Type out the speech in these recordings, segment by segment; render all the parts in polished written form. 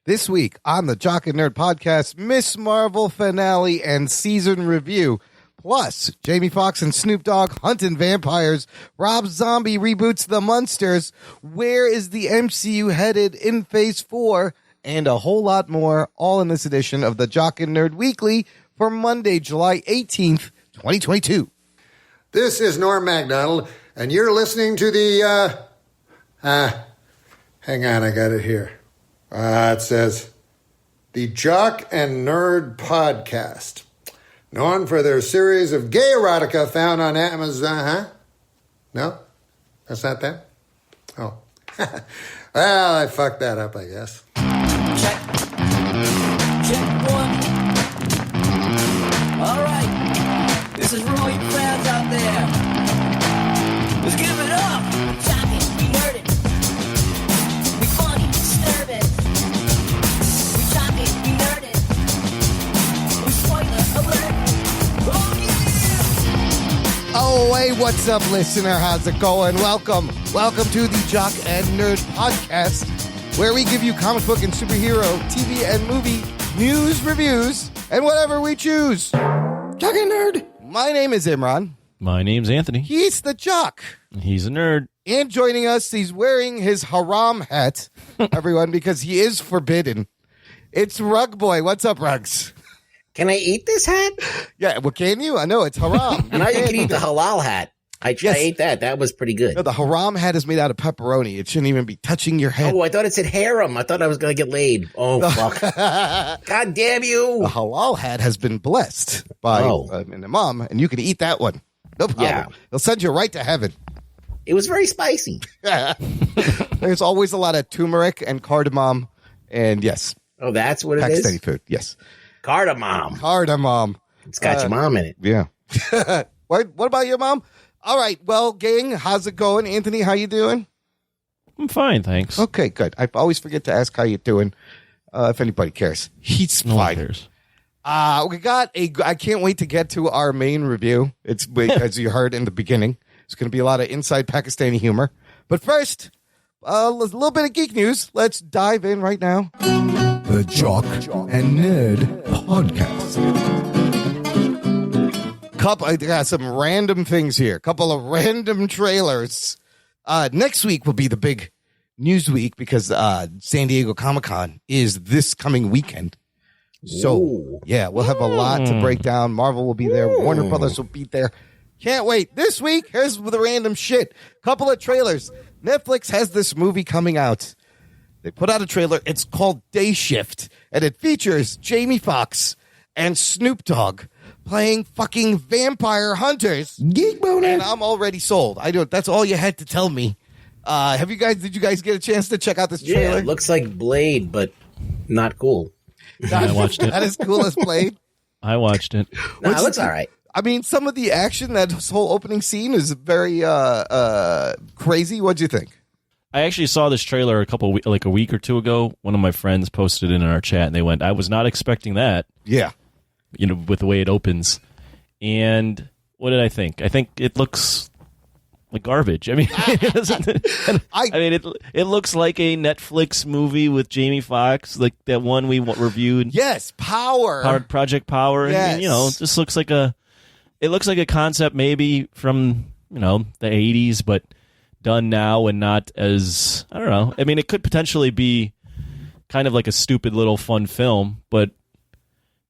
This week on the Jock and Nerd podcast, Miss Marvel finale and season review. Plus, Jamie Foxx and Snoop Dogg hunting vampires. Rob Zombie reboots the Munsters. Where is the MCU headed in Phase 4? And a whole lot more, all in this edition of the Jock and Nerd Weekly for Monday, July 18th, 2022. This is Norm MacDonald, and you're listening to the, hang on, I got it here. It says, the Jock and Nerd Podcast. Known for their series of gay erotica found on Amazon, No? That's not that? Oh. Well, I fucked that up, I guess. Check. Check one. All right. This is for all you fans out there. Let's give it up. Jock it, we nerd it. We funny, disturb it. We jock it, we nerd it. We spoiler alert. Oh yeah! Oh, hey, what's up, listener? How's it going? Welcome to the Jock and Nerd Podcast, where we give you comic book and superhero, TV and movie news, reviews, and whatever we choose. Jock and Nerd. My name is Imran. My name's Anthony. He's the Jock. He's a nerd. And joining us, he's wearing his haram hat, everyone, because he is forbidden. It's Rug Boy. What's up, Rugs? Can I eat this hat? Yeah, well, can you? I know, it's haram. I know you can eat the halal hat. I ate that. That was pretty good. No, the haram hat is made out of pepperoni. It shouldn't even be touching your head. Oh, I thought it said harem. I thought I was going to get laid. Oh, fuck. God damn you. The halal hat has been blessed by an imam, and you can eat that one. No problem. Yeah. They'll send you right to heaven. It was very spicy. There's always a lot of turmeric and cardamom, and yes. Oh, that's what it Pakistani is? food, yes. Cardamom. Cardamom. It's got your mom in it. Yeah. What about your mom? All right. Well, gang, how's it going? Anthony, how you doing? I'm fine, thanks. Okay, good. I always forget to ask how you doing, if anybody cares. He's No one fine. cares. I can't wait to get to our main review. It's as you heard in the beginning. It's going to be a lot of inside Pakistani humor. But first, a little bit of geek news. Let's dive in right now. The Jock and Nerd Podcast. I got some random things here. Couple of random trailers. Next week will be the big news week because San Diego Comic-Con is this coming weekend. So, yeah, we'll have a lot to break down. Marvel will be there. Warner Brothers will be there. Can't wait. This week, here's the random shit. Couple of trailers. Netflix has this movie coming out. They put out a trailer. It's called Day Shift, and it features Jamie Foxx and Snoop Dogg playing fucking vampire hunters. Geek boner. And I'm already sold. That's all you had to tell me. Did you guys get a chance to check out this trailer? Yeah, it looks like Blade, but not cool. I watched it. Not as cool as Blade. I watched it. No, it looks all right. I mean, some of the action, that whole opening scene is very crazy. What'd you think? I actually saw this trailer a week or two ago. One of my friends posted it in our chat, and they went, I was not expecting that. Yeah. With the way it opens. And what did I think? I think it looks like garbage. I mean, it looks like a Netflix movie with Jamie Foxx, like that one we reviewed. Yes, Power. Project Power. Yes. And, it just looks like a concept maybe from, the 80s, but done now and not as, I don't know. I mean, it could potentially be kind of like a stupid little fun film, but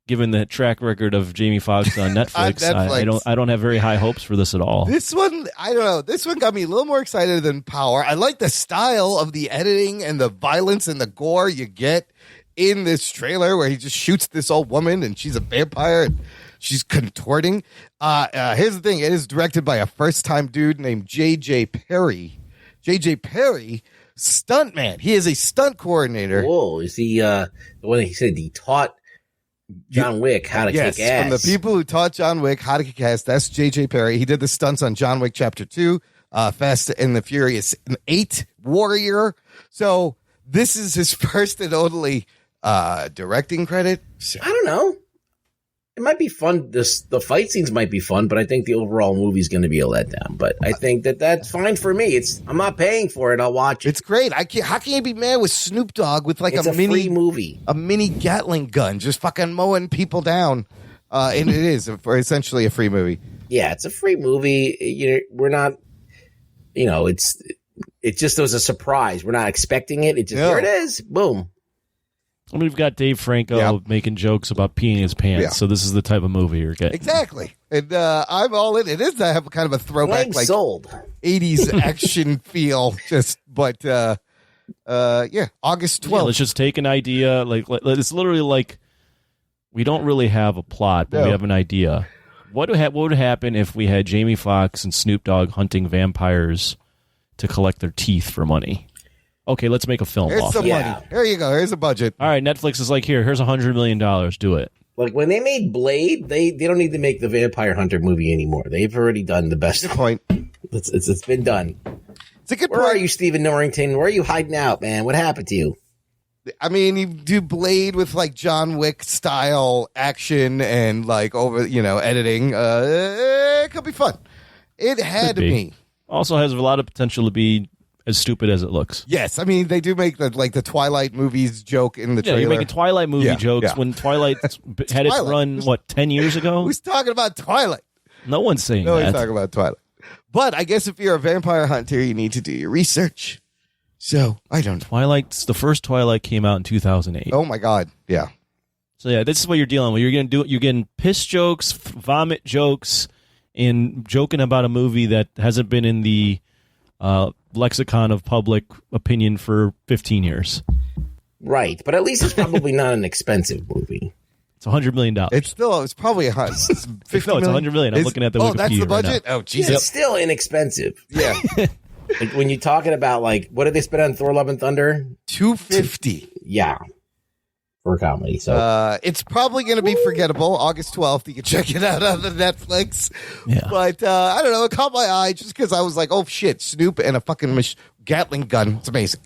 given the track record of Jamie Foxx on Netflix, I don't have very high hopes for this at all. This one, I don't know. This one got me a little more excited than Power. I like the style of the editing and the violence and the gore you get in this trailer where he just shoots this old woman and she's a vampire and she's contorting. Here's the thing. It is directed by a first-time dude named J.J. Perry. J.J. Perry, stuntman. He is a stunt coordinator. Whoa, is he the one that he said he taught John Wick how to kick ass? From the people who taught John Wick how to kick ass, that's J.J. Perry. He did the stunts on John Wick Chapter 2, Fast and the Furious 8, Warrior. So this is his first and only directing credit. I don't know. it might be fun. The fight scenes might be fun, but I think the overall movie is going to be a letdown. But I think that's fine for me. I'm not paying for it. I'll watch it. It's great. How can you be mad with Snoop Dogg with like It's a mini free movie, a mini Gatling gun, just fucking mowing people down? And it is essentially a free movie. Yeah, it's a free movie. We're not, it just was a surprise. We're not expecting it. It just here it is. Boom. I mean, we've got Dave Franco making jokes about peeing his pants, so this is the type of movie you're getting. Exactly. And I'm all in. It is to have kind of a throwback, like sold 80s action feel. But August 12th. Yeah, let's just take an idea. Like it's literally like we don't really have a plot, but we have an idea. What would happen if we had Jamie Foxx and Snoop Dogg hunting vampires to collect their teeth for money? Okay, let's make a film Here's off some it. money. Here you go. Here's a budget. All right, Netflix is like, here's $100 million. Do it. Like when they made Blade, they don't need to make the Vampire Hunter movie anymore. They've already done the best. Good point. It's been done. It's a good Where point. are you, Stephen Norrington? Where are you hiding out, man? What happened to you? I mean, you do Blade with like John Wick style action and like over, editing. It could be fun. It had to be. Also has a lot of potential to be as stupid as it looks. Yes, I mean they do make the Twilight movies joke in the trailer. You're making Twilight movie jokes when Twilight had its run 10 years ago. Who's talking about Twilight? No one's saying No that. one's talking about Twilight. But I guess if you're a vampire hunter, you need to do your research. So I don't know. The first Twilight came out in 2008. Oh my God, yeah. So yeah, this is what you're dealing with. You're getting piss jokes, vomit jokes, and joking about a movie that hasn't been in the lexicon of public opinion for 15 years. Right, but at least it's probably not an expensive movie. It's $100 million. It's probably it's $100 million. I'm looking at the Wikipedia. Oh, that's the budget? Right now. Oh, Jesus. It's still inexpensive. Yeah. Like when you're talking about like what did they spend on Thor: Love and Thunder? $250. Yeah, for a comedy. So it's probably going to be forgettable. August 12th. You can check it out on the Netflix. Yeah. But I don't know. It caught my eye just because I was like, oh shit, Snoop and a fucking Gatling gun. It's amazing.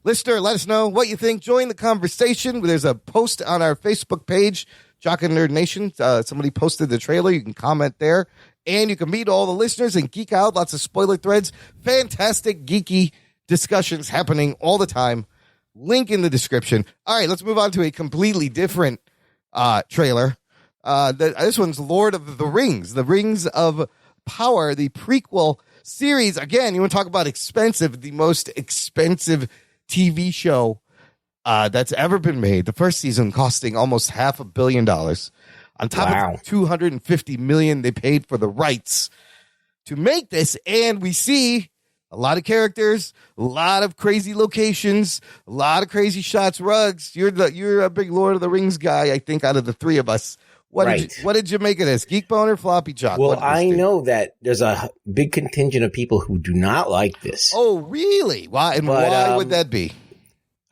Listener, let us know what you think. Join the conversation. There's a post on our Facebook page, Jock and Nerd Nation. Somebody posted the trailer. You can comment there. And you can meet all the listeners and geek out. Lots of spoiler threads. Fantastic geeky discussions happening all the time. Link in the description. All right, let's move on to a completely different trailer. This one's Lord of the Rings, The Rings of Power, the prequel series. Again, you want to talk about expensive, the most expensive TV show that's ever been made. The first season costing almost $500 million. On top of $250 million they paid for the rights to make this, and we see a lot of characters, a lot of crazy locations, a lot of crazy shots. Ruggs, you're a big Lord of the Rings guy, I think, out of the three of us. What did you make of this? Geek Boner, Floppy Jock? Well, I know that there's a big contingent of people who do not like this. Oh, really? Why? And why would that be?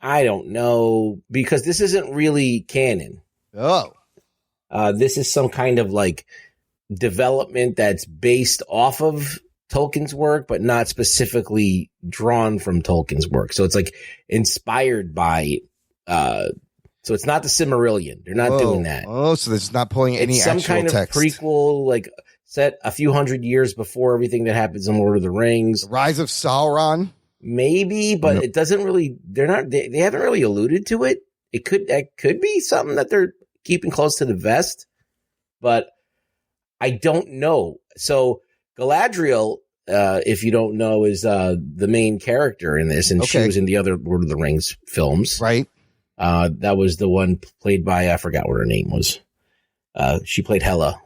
I don't know, because this isn't really canon. Oh. This is some kind of like development that's based off of Tolkien's work, but not specifically drawn from Tolkien's work. So it's like inspired by, so it's not the Silmarillion. They're not doing that. Oh, so it's not pulling any actual text. Some kind of prequel, like set a few hundred years before everything that happens in Lord of the Rings. The Rise of Sauron? Maybe, but it doesn't really, they haven't really alluded to it. That could be something that they're keeping close to the vest, but I don't know. So Galadriel, if you don't know, is the main character in this, and she was in the other Lord of the Rings films. Right. That was the one played by, I forgot what her name was. She played Hela.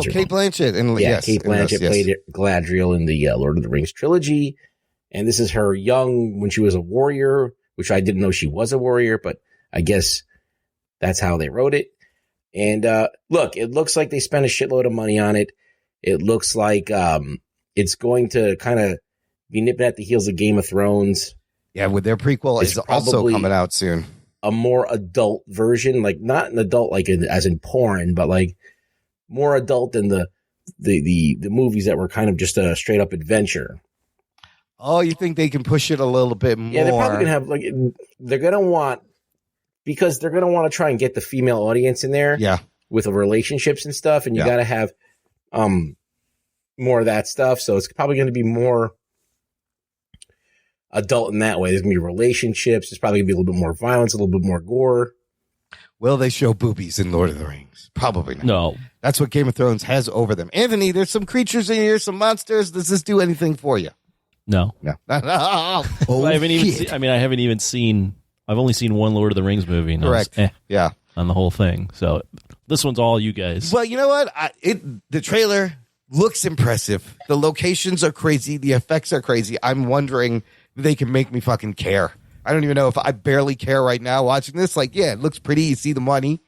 Kate Blanchett. Kate Blanchett played Galadriel in the Lord of the Rings trilogy, and this is her young when she was a warrior, which I didn't know she was a warrior, but I guess that's how they wrote it. And look, it looks like they spent a shitload of money on it. It looks like it's going to kind of be nipping at the heels of Game of Thrones. Yeah, with their prequel is also coming out soon. A more adult version, like not an adult like as in porn, but like more adult than the movies that were kind of just a straight up adventure. Oh, you think they can push it a little bit more? Yeah, they're probably going to have because they're going to want to try and get the female audience in there. Yeah. with relationships and stuff, and you got to have more of that stuff. So it's probably going to be more adult in that way. There's going to be relationships. There's probably going to be a little bit more violence, a little bit more gore. Will they show boobies in Lord of the Rings? Probably not. No. That's what Game of Thrones has over them. Anthony, there's some creatures in here, some monsters. Does this do anything for you? No. No. Oh, I haven't even shit. I haven't even seen, I've only seen one Lord of the Rings movie. And Correct. Yeah. on the whole thing. So this one's all you guys. Well, you know what? The trailer looks impressive. The locations are crazy. The effects are crazy. I'm wondering if they can make me fucking care. I don't even know if I barely care right now watching this. Like, yeah, it looks pretty. You see the money.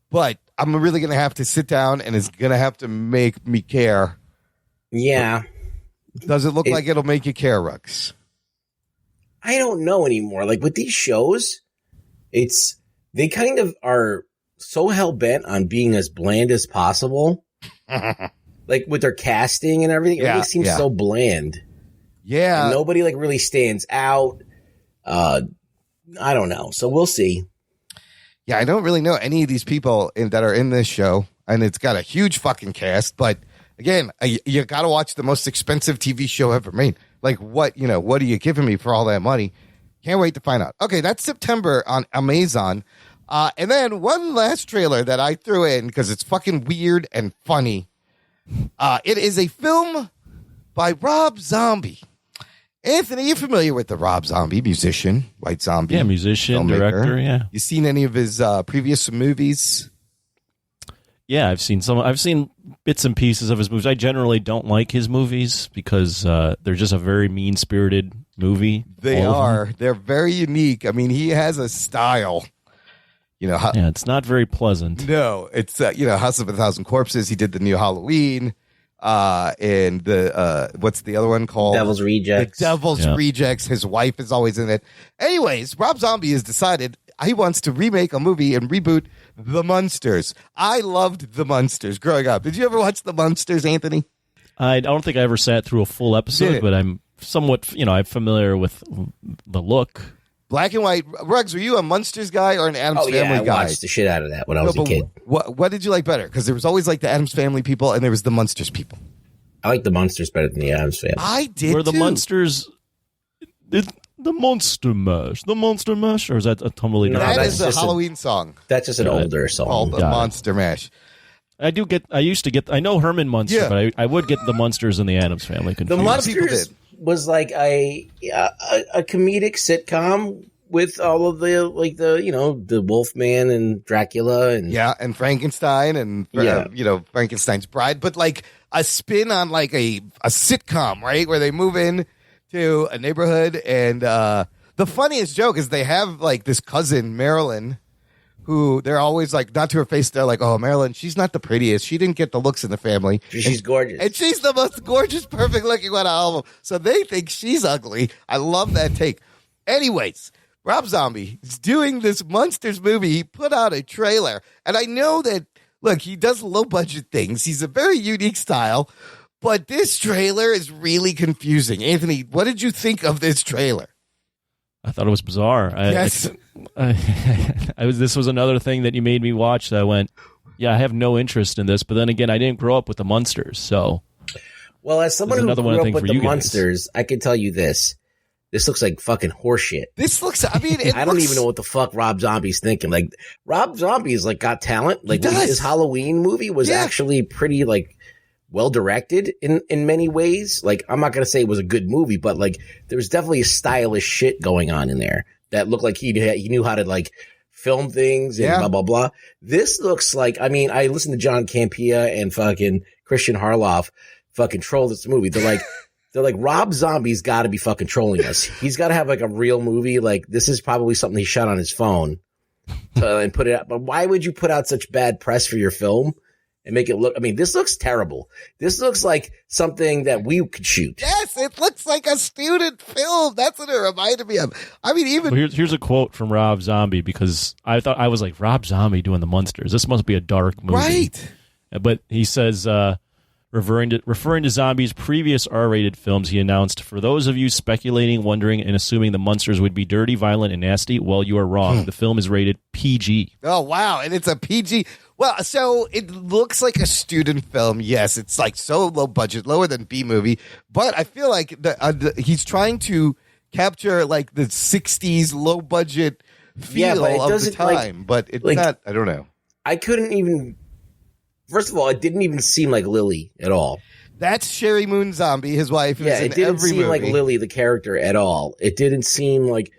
But I'm really going to have to sit down and it's going to have to make me care. Yeah. Does it look like it'll make you care, Rux? I don't know anymore. Like with these shows, they kind of are so hell-bent on being as bland as possible. Like with their casting and everything, everything seems so bland. Yeah. And nobody like really stands out. I don't know. So we'll see. Yeah, I don't really know any of these people that are in this show, and it's got a huge fucking cast. But again, you got to watch the most expensive TV show ever made. Like, what are you giving me for all that money? Can't wait to find out. Okay, that's September on Amazon. And then one last trailer that I threw in because it's fucking weird and funny. It is a film by Rob Zombie. Anthony, you're familiar with the Rob Zombie, musician, White Zombie. Yeah, musician, filmmaker. director, yeah. You seen any of his previous movies? Yeah, I've seen bits and pieces of his movies. I generally don't like his movies because they're just a very mean-spirited movie. They are. They're very unique. I mean, he has a style. Yeah, it's not very pleasant. No, it's House of a Thousand Corpses. He did the new Halloween. And the what's the other one called? Devil's Rejects. The Devil's Rejects. His wife is always in it. Anyways, Rob Zombie has decided he wants to remake a movie and reboot The Munsters. I loved The Munsters growing up. Did you ever watch The Munsters, Anthony? I don't think I ever sat through a full episode, but I'm somewhat, I'm familiar with the look. Black and white. Ruggs, were you a Munsters guy or an Addams Family guy? I watched the shit out of that when I was a kid. What did you like better? Because there was always like the Addams Family people and there was the Munsters people. I like the Munsters better than the Addams Family. I did. Were the Munsters the Monster Mash? The Monster Mash, or is that a totally different? That is a Halloween song. That's just an older song called the Monster Mash. I know Herman Munster, but I would get the Munsters and the Addams Family confused. The Munsters was like a comedic sitcom with all of the Wolfman and Dracula and Frankenstein and Frankenstein's Bride, but like a spin on like a sitcom, right? Where they move in to a neighborhood and the funniest joke is they have like this cousin Marilyn who they're always like, not to her face, they're like, oh, Marilyn, she's not the prettiest. She didn't get the looks in the family. She's gorgeous. And she's the most gorgeous, perfect looking one out of them. So they think she's ugly. I love that take. Anyways, Rob Zombie is doing this Munsters movie. He put out a trailer. And I know that, look, he does low budget things. He's a very unique style. But this trailer is really confusing. Anthony, what did you think of this trailer? I thought it was bizarre. Yes. This was another thing that you made me watch that I went, yeah, I have no interest in this. But then again, I didn't grow up with the Munsters, so. Well, as someone who grew up with the Munsters, I can tell you this. This looks like fucking horseshit. This looks, I don't even know what the fuck Rob Zombie's thinking. Like, Rob Zombie's like got talent. Like, his Halloween movie was actually pretty like well directed in many ways. Like, I'm not going to say it was a good movie, but like there was definitely a stylish shit going on in there that looked like he knew how to like film things and blah, blah, blah. This looks like, I listened to John Campea and fucking Christian Harloff fucking troll this movie. They're like, Rob Zombie's got to be fucking trolling us. He's got to have like a real movie. Like, this is probably something he shot on his phone and put it out. But why would you put out such bad press for your film and make it look? This looks terrible. This looks like something that we could shoot. Yes, it looks like a student film. That's what it reminded me of. Here's a quote from Rob Zombie, because I was like, Rob Zombie doing the Munsters. This must be a dark movie. Right. But he says, referring to Zombie's previous R-rated films, he announced, "For those of you speculating, wondering, and assuming the Munsters would be dirty, violent, and nasty, well, you are wrong. The film is rated PG." Oh, wow. And it's a PG. Well, so it looks like a student film. Yes, it's like so low budget, lower than B movie. But I feel like he's trying to capture like the '60s low budget feel of the time. But it's not. I don't know. I couldn't even. First of all, it didn't even seem like Lily at all. That's Sherry Moon Zombie, his wife. Yeah, it didn't seem like Lily, the character, at all. It didn't seem like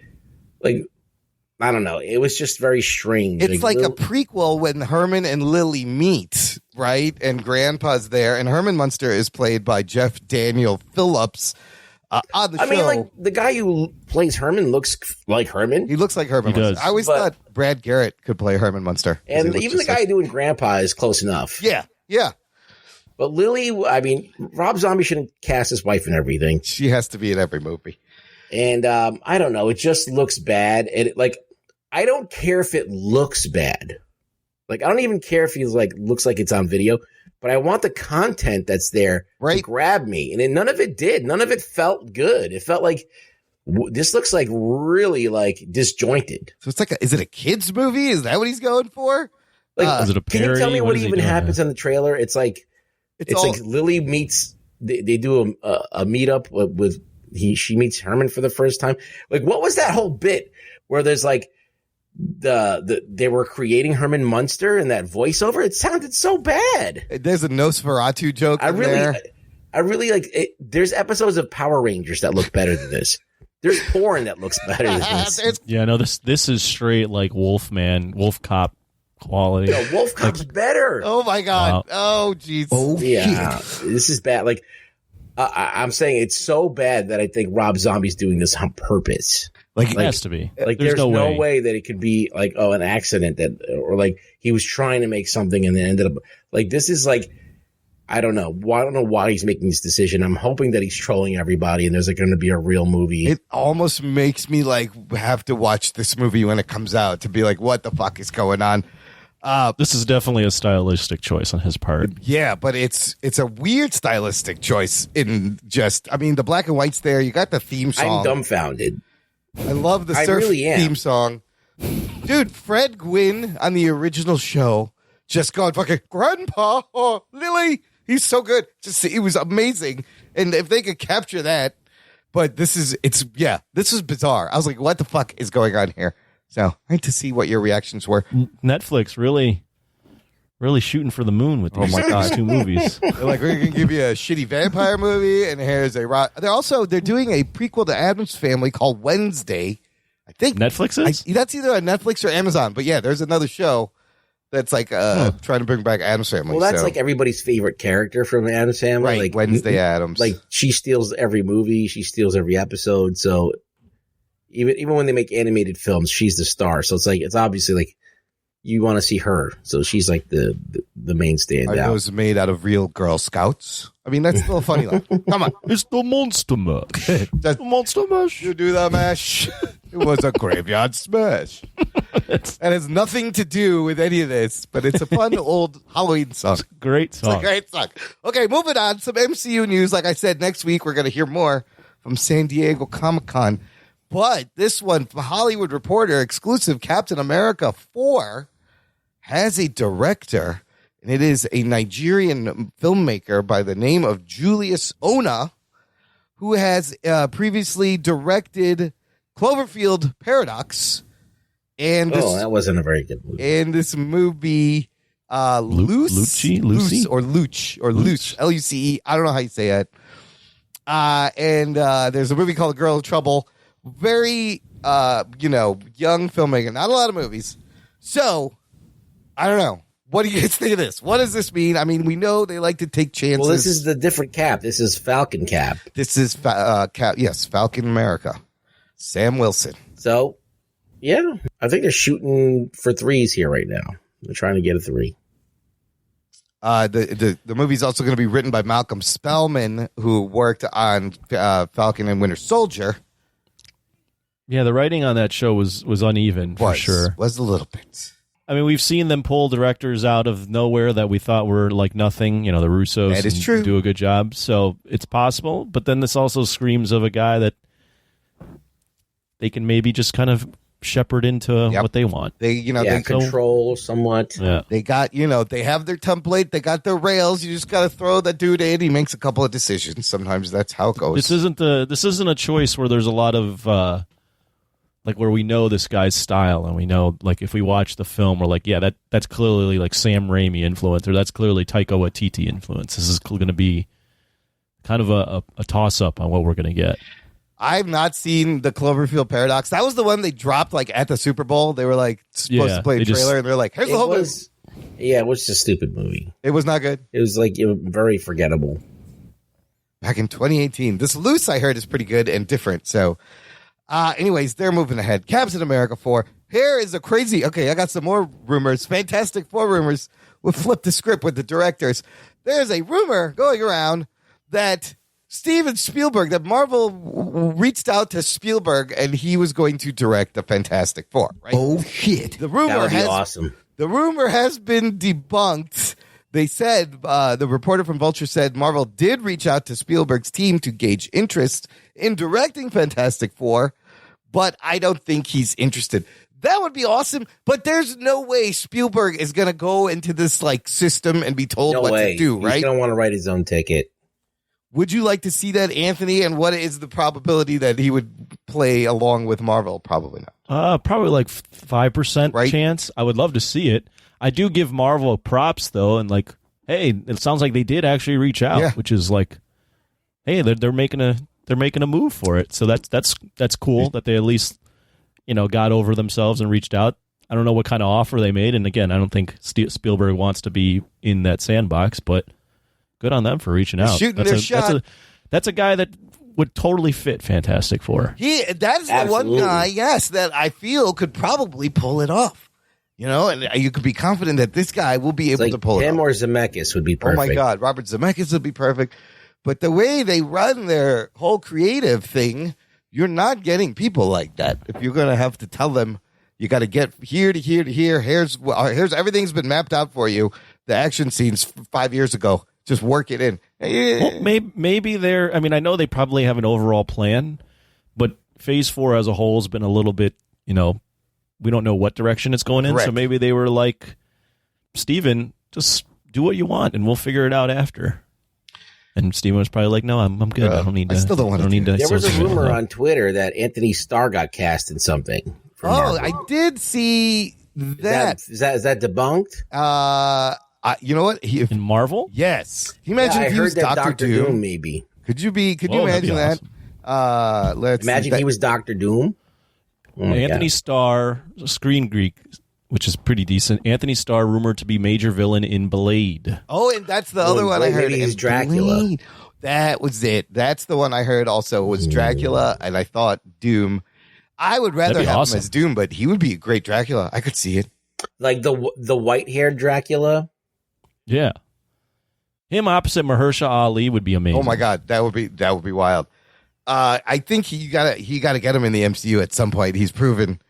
I don't know. It was just very strange. It's like a prequel when Herman and Lily meet, right? And Grandpa's there, and Herman Munster is played by Jeff Daniel Phillips. On the show, I mean, like the guy who plays Herman looks like Herman. He looks like Herman Munster. I always thought Brad Garrett could play Herman Munster, and even the guy doing Grandpa is close enough. Yeah. But Lily, I mean, Rob Zombie shouldn't cast his wife in everything. She has to be in every movie. And I don't know. It just looks bad. And I don't care if it looks bad. Like, I don't even care if he looks like it's on video. But I want the content that's there to grab me. And then none of it did. None of it felt good. It felt like this looks like really like disjointed. So it's like, is it a kid's movie? Is that what he's going for? Like, is it a parody? Can you tell me what even happens here? in the trailer? It's like like Lily meets. They do a meetup with she meets Herman for the first time. Like, what was that whole bit where there's like they were creating Herman Munster and that voiceover? It sounded so bad. There's a Nosferatu joke. I really like it. There's episodes of Power Rangers that look better than this. There's porn that looks better than this. Yeah, no, this is straight like Wolf Cop quality. Yo, Wolf Cop's better. Oh my god. Oh jeez. Oh yeah. This is bad. Like I'm saying it's so bad that I think Rob Zombie's doing this on purpose. Like it has to be. Like there's no way that it could be like an accident or like he was trying to make something and then ended up like this is like I don't know why he's making this decision. I'm hoping that he's trolling everybody and there's going to be a real movie. It almost makes me like have to watch this movie when it comes out to be like, what the fuck is going on? This is definitely a stylistic choice on his part. Yeah, but it's a weird stylistic choice in just, I mean, the black and white's there. You got the theme song. I'm dumbfounded. I love the surf theme song. Dude, Fred Gwynn on the original show just going fucking, Grandpa, oh, Lily. He's so good. He was amazing. And if they could capture that, but this is bizarre. I was like, what the fuck is going on here? So I need to see what your reactions were. Netflix really shooting for the moon with these two movies. They're like, we're going to give you a shitty vampire movie, and here's they're doing a prequel to Addams Family called Wednesday. I think Netflix is? That's either on Netflix or Amazon. But yeah, there's another show that's like trying to bring back Addams Family. Well, that's like everybody's favorite character from the Addams Family. Right, like Wednesday Addams. Like she steals every movie. She steals every episode. So even when they make animated films, she's the star. So it's obviously like you want to see her. So she's like the main standout. Are those made out of real Girl Scouts? I mean, that's still a funny line. Come on. It's the Monster Mash. The Monster Mash. You do the mash. It was a graveyard smash. And it's nothing to do with any of this, but it's a fun old Halloween song. Great song. It's a great song. Okay, moving on. Some MCU news. Like I said, next week we're going to hear more from San Diego Comic-Con. But this one from Hollywood Reporter, exclusive, Captain America 4 has a director, and it is a Nigerian filmmaker by the name of Julius Onah, who has previously directed Cloverfield Paradox. And that wasn't a very good movie. And this movie, Luce, Luce, I don't know how you say it. And there's a movie called Girl in Trouble. Very, young filmmaker. Not a lot of movies. So, I don't know. What do you guys think of this? What does this mean? I mean, we know they like to take chances. Well, this is the different Cap. This is Falcon Cap. This is Cap. Yes, Falcon America. Sam Wilson. So, yeah, I think they're shooting for 3s here right now. They're trying to get a 3. The movie's also going to be written by Malcolm Spellman, who worked on Falcon and Winter Soldier. Yeah, the writing on that show was uneven for sure. Was a little bit. I mean, we've seen them pull directors out of nowhere that we thought were like nothing. The Russos that is true. Do a good job, so it's possible. But then this also screams of a guy that they can maybe just kind of shepherd into what they want. They, they control somewhat. Yeah. They got, they have their template. They got their rails. You just got to throw that dude in. He makes a couple of decisions. Sometimes that's how it goes. This isn't a choice where there's a lot of like where we know this guy's style and we know like if we watch the film we're like, yeah, that's clearly like Sam Raimi influence or that's clearly Taika Waititi influence. This is going to be kind of a toss up on what we're going to get. I've not seen the Cloverfield Paradox. That was the one they dropped like at the Super Bowl. They were like supposed to play a trailer and they're like, here's the whole movie. Yeah, it was a stupid movie. It was not good. It was like very forgettable. Back in 2018. This Loose, I heard, is pretty good and different. So, anyways, they're moving ahead. Captain America 4. Here is a crazy... Okay, I got some more rumors. Fantastic Four rumors. We'll flip the script with the directors. There's a rumor going around that Steven Spielberg, that Marvel reached out to Spielberg and he was going to direct the Fantastic Four, right? Oh, shit. The rumor that would be awesome. The rumor has been debunked. They said, the reporter from Vulture said Marvel did reach out to Spielberg's team to gauge interest in directing Fantastic Four, but I don't think he's interested. That would be awesome, but there's no way Spielberg is going to go into this like system and be told what to do, right? He's going to want to write his own ticket. Would you like to see that, Anthony? And what is the probability that he would play along with Marvel? Probably not. Probably like 5% chance. I would love to see it. I do give Marvel props though, and like, hey, it sounds like they did actually reach out, which is like, hey, they're making a move for it. So that's cool that they at least got over themselves and reached out. I don't know what kind of offer they made, and again, I don't think Spielberg wants to be in that sandbox, but good on them for reaching out. Shooting their shot. That's a guy that would totally fit Fantastic Four. That's the one guy, yes, that I feel could probably pull it off. And you could be confident that this guy will be able to pull it off. Him or Zemeckis would be perfect. Oh, my God. Robert Zemeckis would be perfect. But the way they run their whole creative thing, you're not getting people like that. If you're going to have to tell them, you got to get here to here to here. Here's everything's been mapped out for you. The action scenes 5 years ago. Just work it in. Well, maybe they're... I mean, I know they probably have an overall plan, but Phase 4 as a whole has been a little bit, we don't know what direction it's going in. Correct. So maybe they were like, Steven, just do what you want and we'll figure it out after. And Steven was probably like, no, I'm good. I don't need to. I still don't want to do to. There was a rumor on Twitter that Anthony Starr got cast in something. Oh, I did see that. Is that debunked? You know what? In Marvel? Yes. Can you imagine if he was Dr. Doom? Maybe. Could you imagine that? Awesome. Let's imagine he was Dr. Doom. Oh Anthony Starr, Screen Geek, which is pretty decent. Anthony Starr rumored to be major villain in Blade. Oh, and that's the other one I heard. Maybe he's Dracula. Blade. That was it. That's the one I heard also was Dracula, and I thought Doom. I would rather have him as Doom, but he would be a great Dracula. I could see it. Like the white-haired Dracula? Yeah. Him opposite Mahershala Ali would be amazing. Oh my God, that would be wild. I think he gotta get him in the MCU at some point. He's proven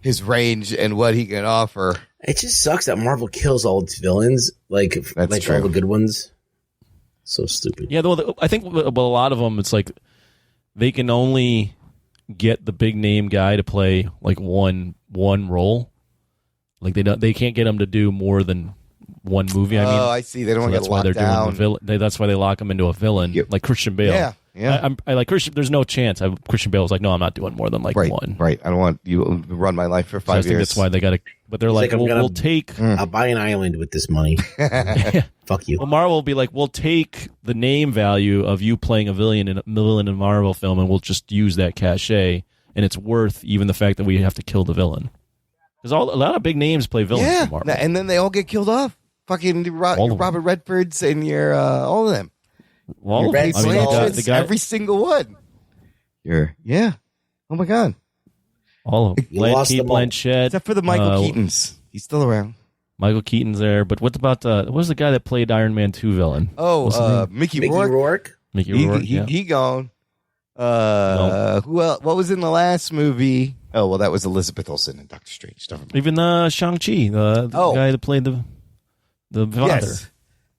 his range and what he can offer. It just sucks that Marvel kills all its villains, like all the good ones. So stupid. Yeah, I think with a lot of them, it's like they can only get the big name guy to play like one role. Like they can't get him to do more than one movie. I see. They don't want to get locked down. That's why they lock him into a villain, like Christian Bale. Yeah. I like Christian. There's no chance. Christian Bale was like, no, I'm not doing more than one. Right. I don't want you to run my life for 5 years. I think that's why they got to. But they're like, we'll take. I'll buy an island with this money. Fuck you. Well, Marvel will be like, we'll take the name value of you playing a villain in a Marvel film, and we'll just use that cachet, and it's worth even the fact that we have to kill the villain. Because a lot of big names play villains in Marvel, and then they all get killed off. Fucking Robert Redford's and your all of them. Well, every single one. Oh my God. All of them. Kate Blanchett. Except for the Michael Keatons. He's still around. Michael Keaton's there. But what about what was the guy that played Iron Man 2 villain? Oh, Mickey Rourke. Mickey Rourke. He gone. Who else? What was in the last movie? Oh, well, that was Elizabeth Olsen and Doctor Strange. Even Shang-Chi, the guy that played the father. Yes.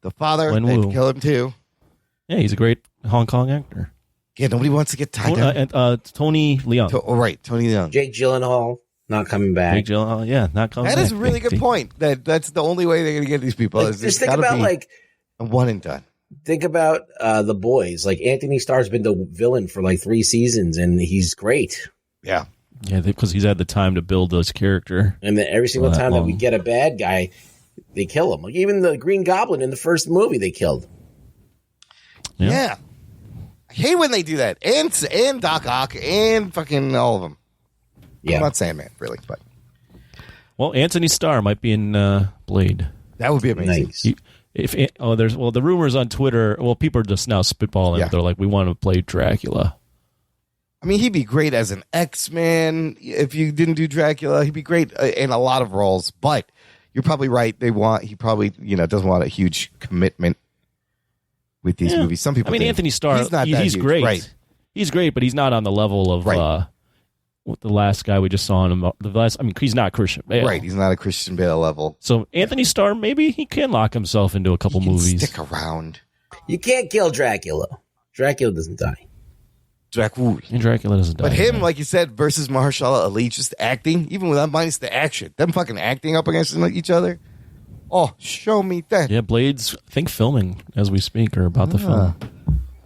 The father. They kill him too. Yeah, he's a great Hong Kong actor. Yeah, nobody wants to get tied down. Tony Leung. Tony Leung. Jake Gyllenhaal. not coming back. Big Gyllenhaal, not coming back. That is a really good point. That's the only way they're going to get these people. Like, is just think about a one and done. Think about The Boys. Like Anthony Starr's been the villain for like 3 seasons, and he's great. Yeah. Yeah, because he's had the time to build this character. And then every single time that we get a bad guy, they kill him. Like even the Green Goblin in the first movie, they killed. Yeah. I hate when they do that. And Doc Ock and fucking all of them. Yeah. I'm not Sandman, really, but. Well, Anthony Starr might be in Blade. That would be amazing. Nice. The rumors on Twitter. Well, people are just now spitballing. Yeah. They're like, we want to play Dracula. I mean, he'd be great as an X-Man. If you didn't do Dracula, he'd be great in a lot of roles. But you're probably right. He probably doesn't want a huge commitment with these movies. Some people. I mean, do. Anthony Starr. He's huge. great. Right. He's great, but he's not on the level of what the last guy we just saw in him. He's not Christian Bale. Right. He's not a Christian Bale level. So Anthony Starr, maybe he can lock himself into a couple movies. Stick around. You can't kill Dracula. Dracula doesn't die. Dracula. And Dracula doesn't die. But him, like you said, versus Mahershala Ali, just acting, even without minus the action, them fucking acting up against each other. Oh, show me that. Yeah, Blade's, I think, filming as we speak or about the film.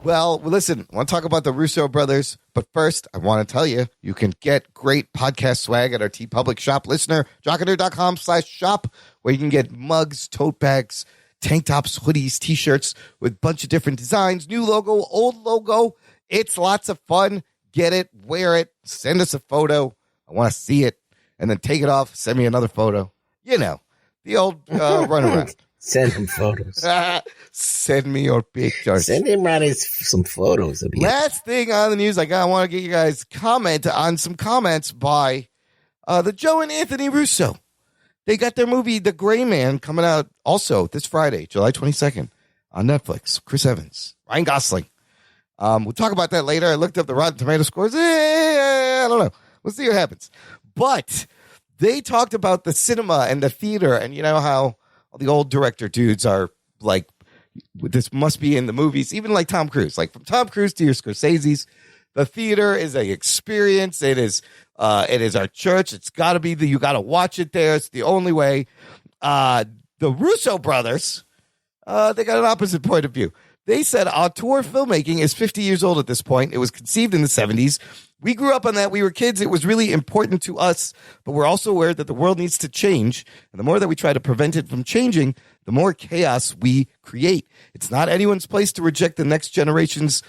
Well, listen, I want to talk about the Russo brothers, but first, I want to tell you, you can get great podcast swag at our TeePublic shop, listener, jockandnerd.com/shop, where you can get mugs, tote bags, tank tops, hoodies, t-shirts with a bunch of different designs, new logo, old logo. It's lots of fun. Get it, wear it, send us a photo. I want to see it, and then take it off, send me another photo. You know, the old runaround. Send him photos. Send me your pictures. Send him around some photos. Last thing on the news, I want to get you guys comment on some comments by the Joe and Anthony Russo. They got their movie, The Gray Man, coming out also this Friday, July 22nd on Netflix. Chris Evans, Ryan Gosling. We'll talk about that later. I looked up the Rotten Tomato scores. I don't know. We'll see what happens. But they talked about the cinema and the theater, and you know how all the old director dudes are like, this must be in the movies, even like Tom Cruise. Like from Tom Cruise to your Scorsese's, the theater is an experience. It is our church. It's got to be you got to watch it there. It's the only way. The Russo brothers, they got an opposite point of view. They said auteur filmmaking is 50 years old at this point. It was conceived in the 70s. We grew up on that. We were kids. It was really important to us, but we're also aware that the world needs to change. And the more that we try to prevent it from changing, the more chaos we create. It's not anyone's place to reject the next generation's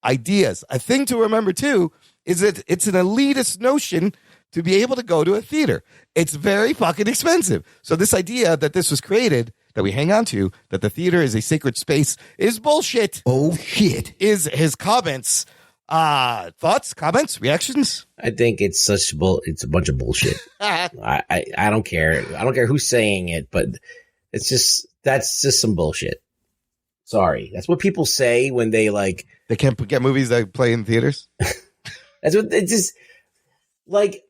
ideas. A thing to remember, too, is that it's an elitist notion to be able to go to a theater. It's very fucking expensive. So this idea that this was created, that we hang on to, that the theater is a sacred space, is bullshit. Oh, shit. Is his comments. Thoughts, comments, reactions? I think it's it's a bunch of bullshit. I don't care. I don't care who's saying it, but that's just some bullshit. Sorry. That's what people say when they can't get movies that play in theaters. That's what it's just like.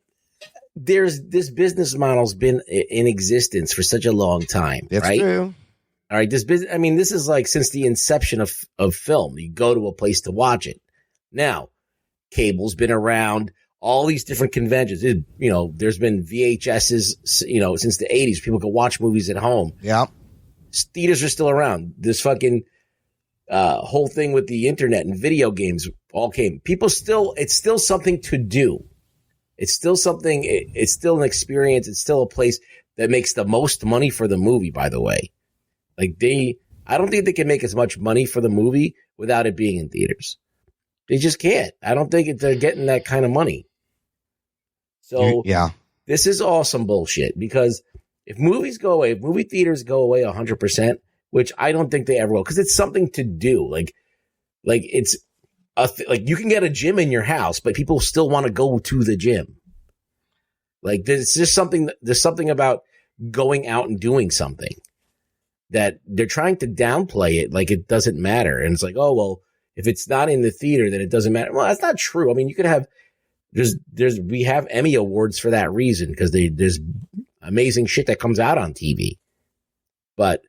This business model's been in existence for such a long time. That's right? true. All right. This is like since the inception of film. You go to a place to watch it. Now, cable's been around, all these different conventions. There's been VHSs, since the 80s. People can watch movies at home. Yeah. Theaters are still around. This fucking whole thing with the internet and video games all came. It's still something to do. It's still something, it's still an experience. It's still a place that makes the most money for the movie, by the way. I don't think they can make as much money for the movie without it being in theaters. They just can't. I don't think they're getting that kind of money. So yeah, this is all some bullshit because if movies go away, if movie theaters go away 100%, which I don't think they ever will, because it's something to do. Like it's like you can get a gym in your house, but people still want to go to the gym. Like there's something about going out and doing something that they're trying to downplay it. Like it doesn't matter. And it's like, oh, well, if it's not in the theater, then it doesn't matter. Well, that's not true. I mean, you could have, we have Emmy awards for that reason because there's amazing shit that comes out on TV, but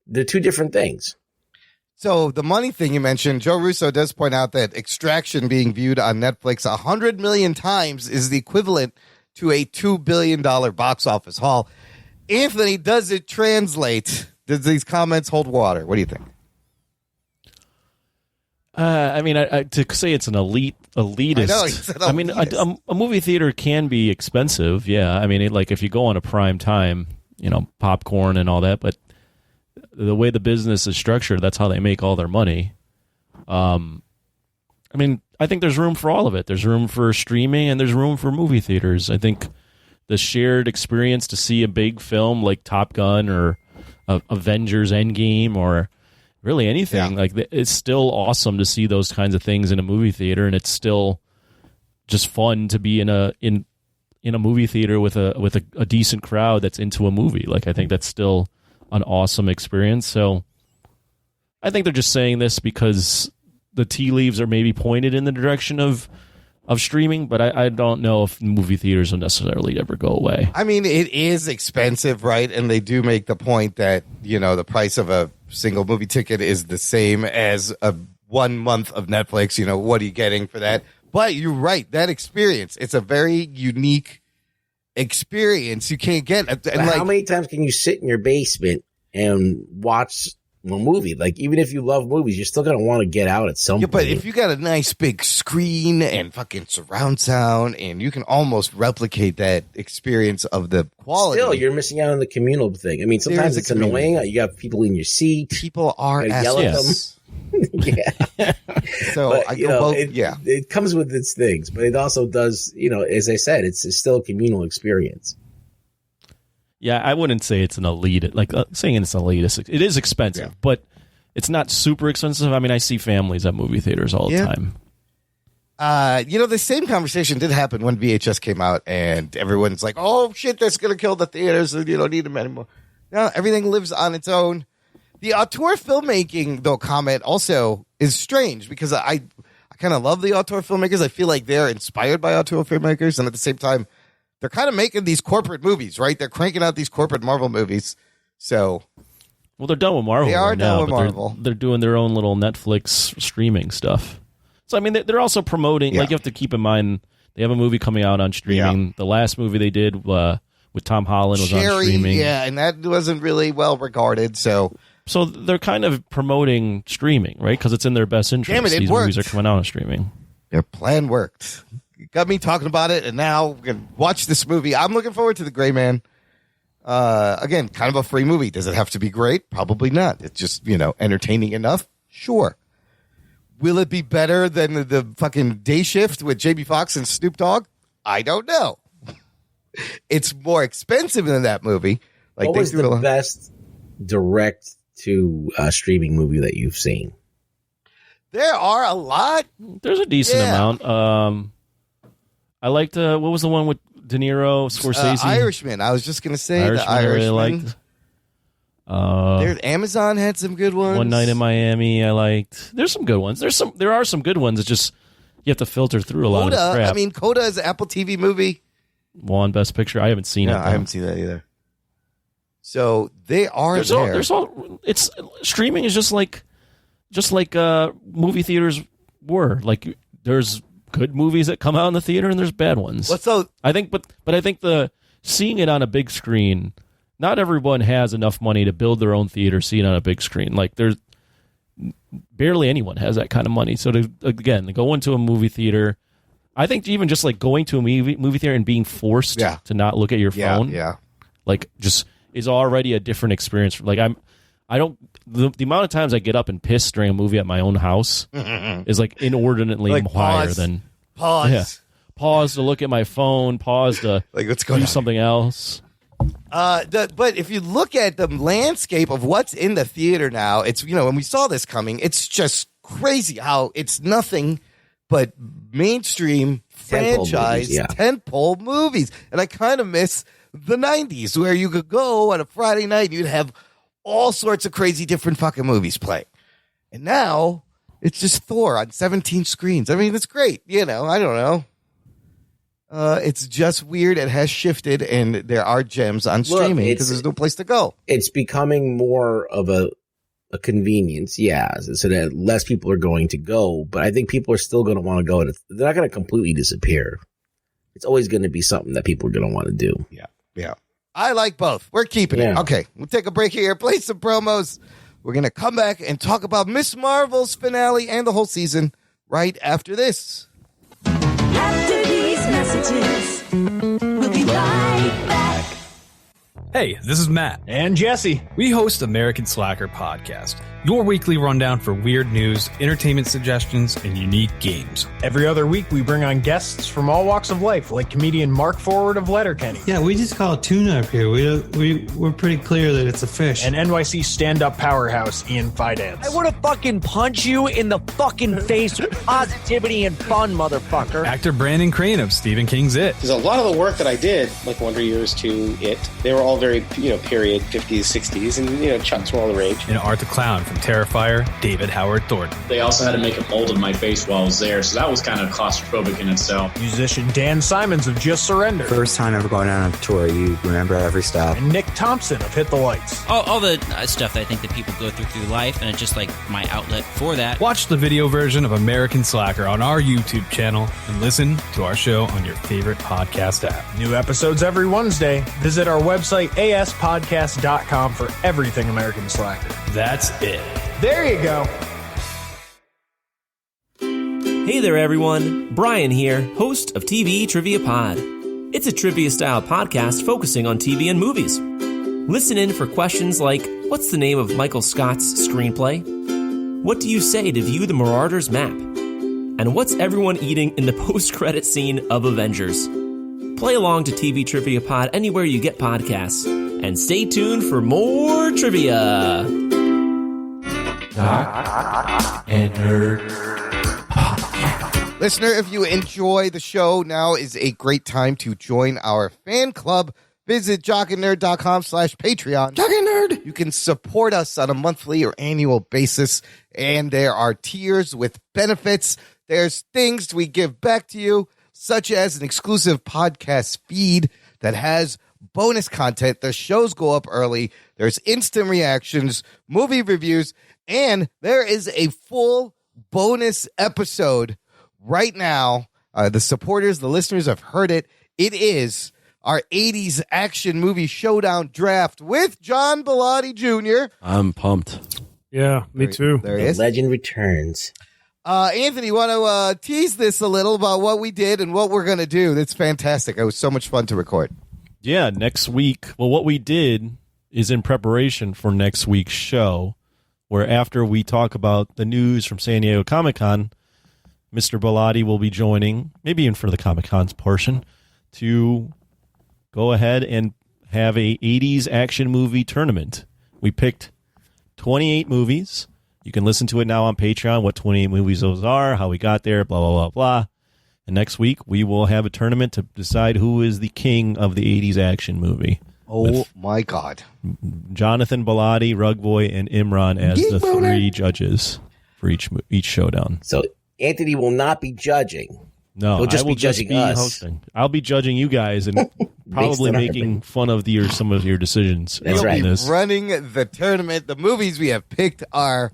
they're two different things. So the money thing you mentioned, Joe Russo does point out that Extraction being viewed on Netflix 100 million times is the equivalent to a $2 billion box office haul. Anthony, does it translate? Does these comments hold water? What do you think? I mean, to say it's an elitist. I know, he said I mean, elitist. a movie theater can be expensive. Yeah, I mean, like if you go on a prime time, popcorn and all that. But the way the business is structured, that's how they make all their money. I mean, I think there's room for all of it. There's room for streaming and there's room for movie theaters. I think the shared experience to see a big film like Top Gun or Avengers Endgame or really anything, like it's still awesome to see those kinds of things in a movie theater, and it's still just fun to be in a movie theater with a decent crowd that's into a movie. Like I think that's still an awesome experience. So I think they're just saying this because the tea leaves are maybe pointed in the direction of streaming, but I don't know if movie theaters will necessarily ever go away. I mean, it is expensive, right? And they do make the point that, the price of a single movie ticket is the same as a 1 month of Netflix. What are you getting for that? But you're right. That experience, it's a very unique experience you can't get. And how many times can you sit in your basement and watch a movie? Like, even if you love movies, you're still going to want to get out at some point. But if you got a nice big screen and fucking surround sound, and you can almost replicate that experience of the quality. Still, you're missing out on the communal thing. I mean, sometimes it's annoying. You got people in your seat. People are yell at them. Yeah. So but, it comes with its things, but it also does, as I said, it's still a communal experience. Yeah, I wouldn't say it's an elite. Like saying it's an elitist, it is expensive, but it's not super expensive. I mean, I see families at movie theaters all the time. The same conversation did happen when VHS came out, and everyone's like, "Oh shit, that's gonna kill the theaters, and you don't need them anymore." No, everything lives on its own. The auteur filmmaking, though, comment also is strange because I kind of love the auteur filmmakers. I feel like they're inspired by auteur filmmakers, and at the same time, they're kind of making these corporate movies, right? They're cranking out these corporate Marvel movies. So, well, they're done with Marvel. They are right done now, with Marvel. They're doing their own little Netflix streaming stuff. So, I mean, they're also promoting. Like, you have to keep in mind they have a movie coming out on streaming. The last movie they did with Tom Holland was on streaming. Yeah, and that wasn't really well regarded. So they're kind of promoting streaming, right? Because it's in their best interest. Damn it, These worked. movies are coming out on streaming. Their plan worked. You got me talking about it, and now we're going to watch this movie. I'm looking forward to The Gray Man. Again, kind of a free movie. Does it have to be great? Probably not. It's just, entertaining enough? Sure. Will it be better than the fucking Day Shift with Jamie Foxx and Snoop Dogg? I don't know. It's more expensive than that movie. Like, what was the best direct to streaming movie that you've seen? There are a lot. There's a decent amount. I liked what was the one with De Niro, Scorsese? Irishman. I was just gonna say The Irishman. I really liked. Amazon had some good ones. One Night in Miami. I liked. There's some good ones. There are some good ones. It's just you have to filter through a lot of crap. I mean, Coda is an Apple TV movie. Won Best Picture. I haven't seen it. I haven't seen that either. So they are there. It's streaming is just like movie theaters were. Like there's good movies that come out in the theater and there's bad ones. I think the seeing it on a big screen, not everyone has enough money to build their own theater, see it on a big screen. Like there's barely anyone has that kind of money. So to go into a movie theater, I think even just like going to a movie theater and being forced to not look at your phone, like just is already a different experience. Like the amount of times I get up and piss during a movie at my own house is like inordinately higher than pause to look at my phone, pause to like what's going do on? Something else. But if you look at the landscape of what's in the theater now, it's when we saw this coming, it's just crazy how it's nothing but mainstream franchise tentpole movies, and I kind of miss the 90s where you could go on a Friday night and you'd have all sorts of crazy different fucking movies playing. And now it's just Thor on 17 screens. I mean, it's great. I don't know. It's just weird. It has shifted and there are gems on streaming because there's no place to go. It's becoming more of a convenience. Yeah. So that less people are going to go, but I think people are still going to want to go. They're not going to completely disappear. it's always going to be something that people are going to want to do. Yeah. I like both. We're keeping it. Okay, we'll take a break here, play some promos. We're going to come back and talk about Miss Marvel's finale and the whole season right after this. After these messages, we'll be right back. Hey, this is Matt. And Jesse. We host American Slacker Podcast, your weekly rundown for weird news, entertainment suggestions, and unique games. Every other week, we bring on guests from all walks of life, like comedian Mark Forward of Letterkenny. Yeah, we just call it tuna up here. We're pretty clear that it's a fish. And NYC stand-up powerhouse Ian Fidance. I want to fucking punch you in the fucking face with positivity and fun, motherfucker. Actor Brandon Crane of Stephen King's It. Because a lot of the work that I did, like Wonder Years to It, they were all very, period 50s, 60s, and, Chucks were all the rage. And Art the Clown from Terrifier, David Howard Thornton. They also had to make a mold of my face while I was there, so that was kind of claustrophobic in itself. Musician Dan Simons of Just Surrender. First time ever going out on tour, you remember every step. And Nick Thompson of Hit the Lights. All the stuff that I think that people go through life, and it's just like my outlet for that. Watch the video version of American Slacker on our YouTube channel and listen to our show on your favorite podcast app. New episodes every Wednesday. Visit our website, aspodcast.com, for everything American Slacker. That's it. There you go. Hey there, everyone. Brian here, host of TV Trivia Pod. It's a trivia-style podcast focusing on TV and movies. Listen in for questions like, what's the name of Michael Scott's screenplay? What do you say to view the Marauders map? And what's everyone eating in the post-credit scene of Avengers? Play along to TV Trivia Pod anywhere you get podcasts. And stay tuned for more trivia. Jock and Nerd. Listener, if you enjoy the show, now is a great time to join our fan club. Visit jockandnerd.com/Patreon. Jock and Nerd. You can support us on a monthly or annual basis, and there are tiers with benefits. There's things we give back to you, such as an exclusive podcast feed that has bonus content. The shows go up early. There's instant reactions, movie reviews, and there is a full bonus episode right now. The supporters, the listeners have heard it. It is our 80s action movie showdown draft with John Bellotti Jr. I'm pumped. Yeah, me too. There he is. Legend returns. Anthony, want to tease this a little about what we did and what we're going to do? That's fantastic. It was so much fun to record. Yeah, next week. Well, what we did is in preparation for next week's show, where after we talk about the news from San Diego Comic-Con, Mr. Bellotti will be joining, maybe even for the Comic-Con's portion, to go ahead and have a 80s action movie tournament. We picked 28 movies. You can listen to it now on Patreon, what 28 movies those are, how we got there, blah, blah, blah, blah. And next week, we will have a tournament to decide who is the king of the 80s action movie. Oh, my God. Jonathan Bellotti, Rugboy, and Imran as the three judges for each showdown. So Anthony will not be judging. No, he'll just I will be judging us. hosting. I'll be judging you guys and probably making fun of some of your decisions. That's right. We'll be running the tournament. The movies we have picked are,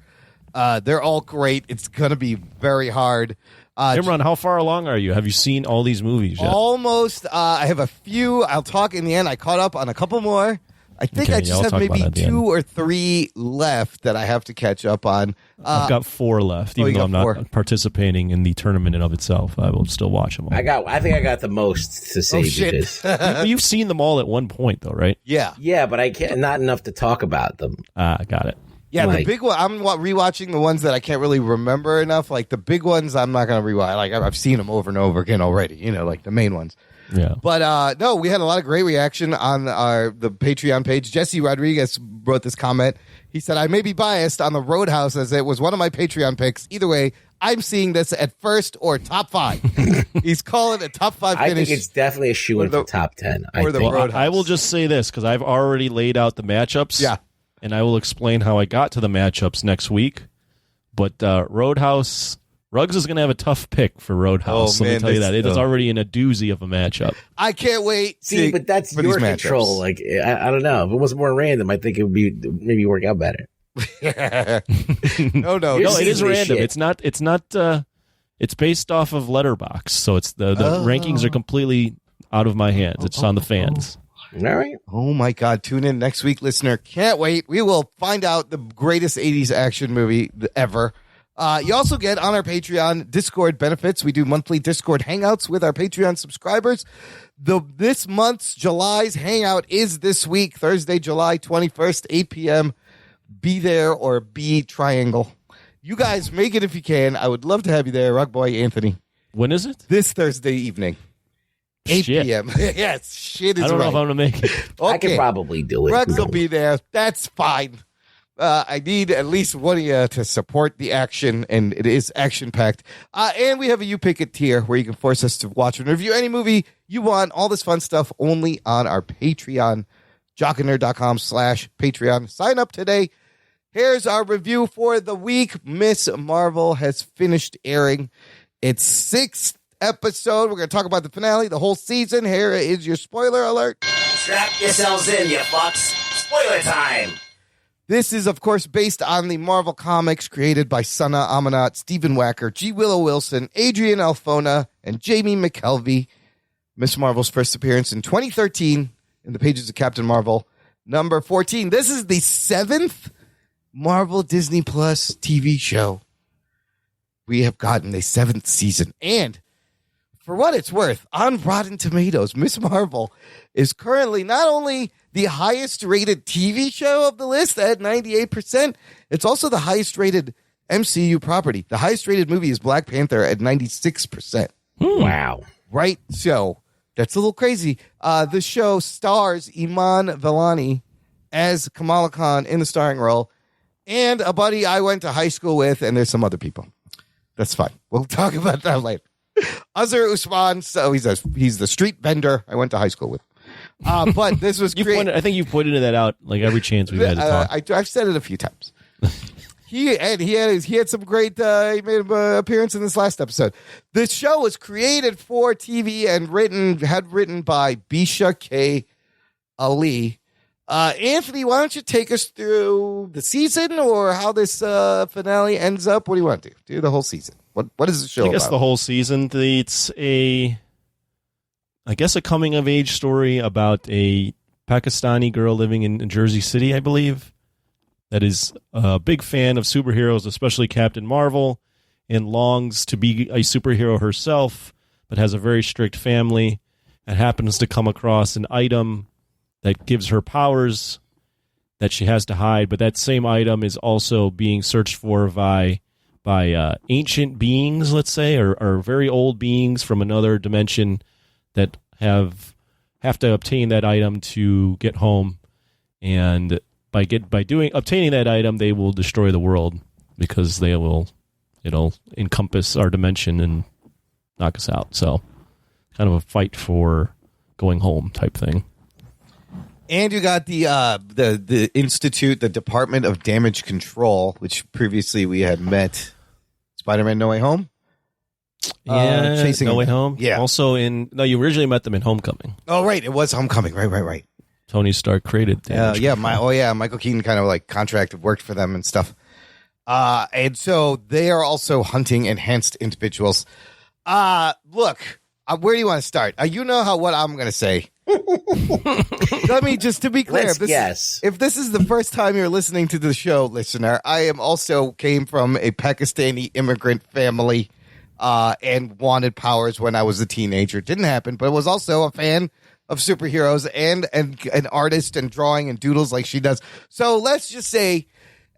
they're all great. It's going to be very hard. Imran, how far along are you? Have you seen all these movies yet? Almost. I have a few. I'll talk in the end. I caught up on a couple more. I think I just have maybe 2 or 3 left that I have to catch up on. I've got 4 left, even though I'm not participating in the tournament in of itself. I will still watch them all. I think I got the most to say. Because you've seen them all at one point, though, right? Yeah. Yeah, but I can't. Not enough to talk about them. Got it. Yeah, the big one. I'm rewatching the ones that I can't really remember enough. Like the big ones, I'm not going to rewatch. Like I've seen them over and over again already. Like the main ones. Yeah. But no, we had a lot of great reaction on the Patreon page. Jesse Rodriguez wrote this comment. He said, "I may be biased on the Roadhouse as it was one of my Patreon picks. Either way, I'm seeing this at first or top 5." He's calling it a top 5 finish. I think it's definitely a shoe-in for top 10. I will just say this because I've already laid out the matchups. Yeah. And I will explain how I got to the matchups next week. But Roadhouse, Ruggs is going to have a tough pick for Roadhouse. Let me tell you that. It is already in a doozy of a matchup. I can't wait. See, but that's your control. Like, I don't know. If it was more random, I think it would be maybe work out better. No, it is random. It's not It's based off of Letterboxd, so it's the rankings are completely out of my hands. It's on the fans. All right. Oh my God! Tune in next week, listener. Can't wait. We will find out the greatest '80s action movie ever. You also get on our Patreon Discord benefits. We do monthly Discord hangouts with our Patreon subscribers. This month's July's hangout is this week, Thursday, July 21st, 8 p.m. Be there or be triangle. You guys make it if you can. I would love to have you there, Rock Boy Anthony. When is it? This Thursday evening. 8 p.m. Yes, shit is right. I don't know if I'm going to make it. Okay. I can probably do it. Rugs will be there. That's fine. I need at least one of you to support the action, and it is action-packed. And we have a You Pick It tier where you can force us to watch and review any movie you want. All this fun stuff only on our Patreon, jockandnerd.com/Patreon. Sign up today. Here's our review for the week. Miss Marvel has finished airing its 6th episode. We're going to talk about the finale, the whole season. Here is your spoiler alert. Strap yourselves in, you fucks. Spoiler time. This is, of course, based on the Marvel Comics created by Sana Amanat, Stephen Wacker, G. Willow Wilson, Adrian Alfona, and Jamie McKelvey. Miss Marvel's first appearance in 2013 in the pages of Captain Marvel, number 14. This is the 7th Marvel Disney Plus TV show. We have gotten a 7th season. And for what it's worth, on Rotten Tomatoes, Miss Marvel is currently not only the highest rated TV show of the list at 98%, it's also the highest rated MCU property. The highest rated movie is Black Panther at 96%. Wow. Right? So that's a little crazy. The show stars Iman Vellani as Kamala Khan in the starring role, and a buddy I went to high school with, and there's some other people. That's fine. We'll talk about that later. Azhar Usman, so he's the street vendor I went to high school with. But this was great. I think you pointed that out like every chance we've had to talk. I've said it a few times. He had some great. He made an appearance in this last episode. This show was created for TV and written by Bisha K. Ali. Anthony, why don't you take us through the season or how this finale ends up? What do you want to do? Do the whole season. What is the show about? I guess the whole season. It's a coming of age story about a Pakistani girl living in Jersey City, I believe, that is a big fan of superheroes, especially Captain Marvel, and longs to be a superhero herself, but has a very strict family and happens to come across an item that gives her powers that she has to hide, but that same item is also being searched for by ancient beings, let's say, or very old beings from another dimension that have to obtain that item to get home, and by obtaining that item, they will destroy the world because it'll encompass our dimension and knock us out. So, kind of a fight for going home type thing. And you got the Institute, the Department of Damage Control, which previously we had met. Spider-Man No Way Home. Yeah, Chasing No Way Home. Yeah. Also you originally met them in Homecoming. Oh, right. It was Homecoming. Right. Tony Stark created Damage Control. Michael Keaton kind of like contracted, worked for them and stuff. And so they are also hunting enhanced individuals. Look, where do you want to start? You know what I'm going to say. Let me just to be clear. If this is the first time you're listening to the show, listener, I am also came from a Pakistani immigrant family and wanted powers when I was a teenager. Didn't happen, but was also a fan of superheroes and an artist and drawing and doodles like she does. So let's just say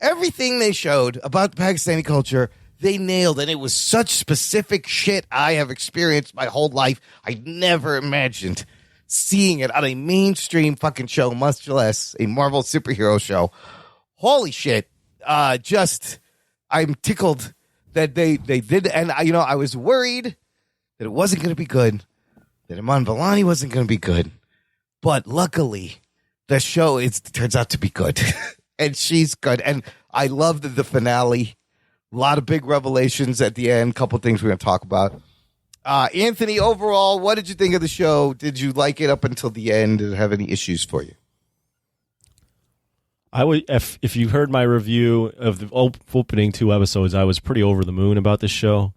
everything they showed about the Pakistani culture, they nailed, and it was such specific shit I have experienced my whole life. I never imagined seeing it on a mainstream fucking show, much less a Marvel superhero show. Holy shit. I'm tickled that they did. And I was worried that it wasn't going to be good, that Iman Vellani wasn't going to be good. But luckily, the show turns out to be good. And she's good. And I loved the finale. A lot of big revelations at the end. Couple things we're going to talk about. Anthony, overall, what did you think of the show? Did you like it up until the end? Did it have any issues for you? If you heard my review of the opening 2 episodes, I was pretty over the moon about this show.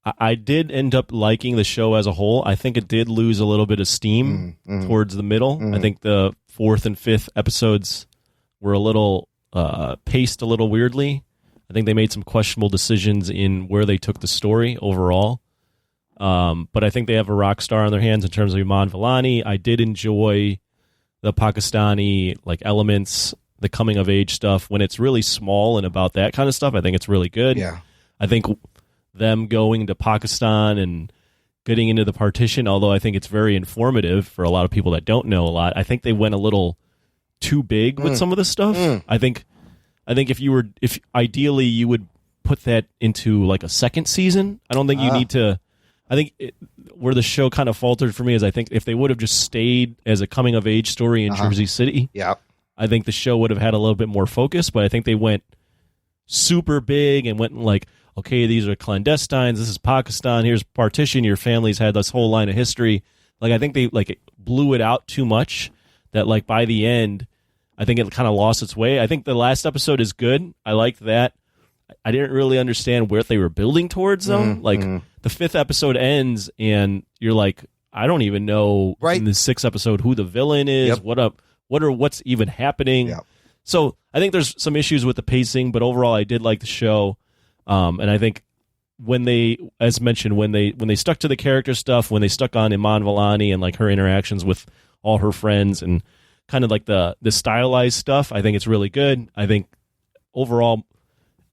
I did end up liking the show as a whole. I think it did lose a little bit of steam towards the middle. I think the 4th and 5th episodes were a little paced a little weirdly. I think they made some questionable decisions in where they took the story overall. But I think they have a rock star on their hands in terms of Iman Vellani. I did enjoy the Pakistani elements, the coming of age stuff when it's really small and about that kind of stuff. I think it's really good. Yeah. I think them going to Pakistan and getting into the partition, although I think it's very informative for a lot of people that don't know a lot, I think they went a little too big with some of this stuff. I think if ideally you would put that into a second season. I don't think you need to. I think where the show kind of faltered for me is I think if they would have just stayed as a coming of age story in Jersey City, I think the show would have had a little bit more focus. But I think they went super big and went okay, these are clandestines. This is Pakistan. Here's partition. Your family's had this whole line of history. I think they blew it out too much. That by the end, I think it kind of lost its way. I think the last episode is good. I liked that. I didn't really understand where they were building towards though. The 5th episode ends and you're I don't even know in the 6th episode who the villain is. What's even happening. So I think there's some issues with the pacing, but overall I did like the show. And I think when they, as mentioned, when they stuck to the character stuff, when they stuck on Iman Vellani and her interactions with all her friends and kind of the stylized stuff, I think it's really good. I think overall,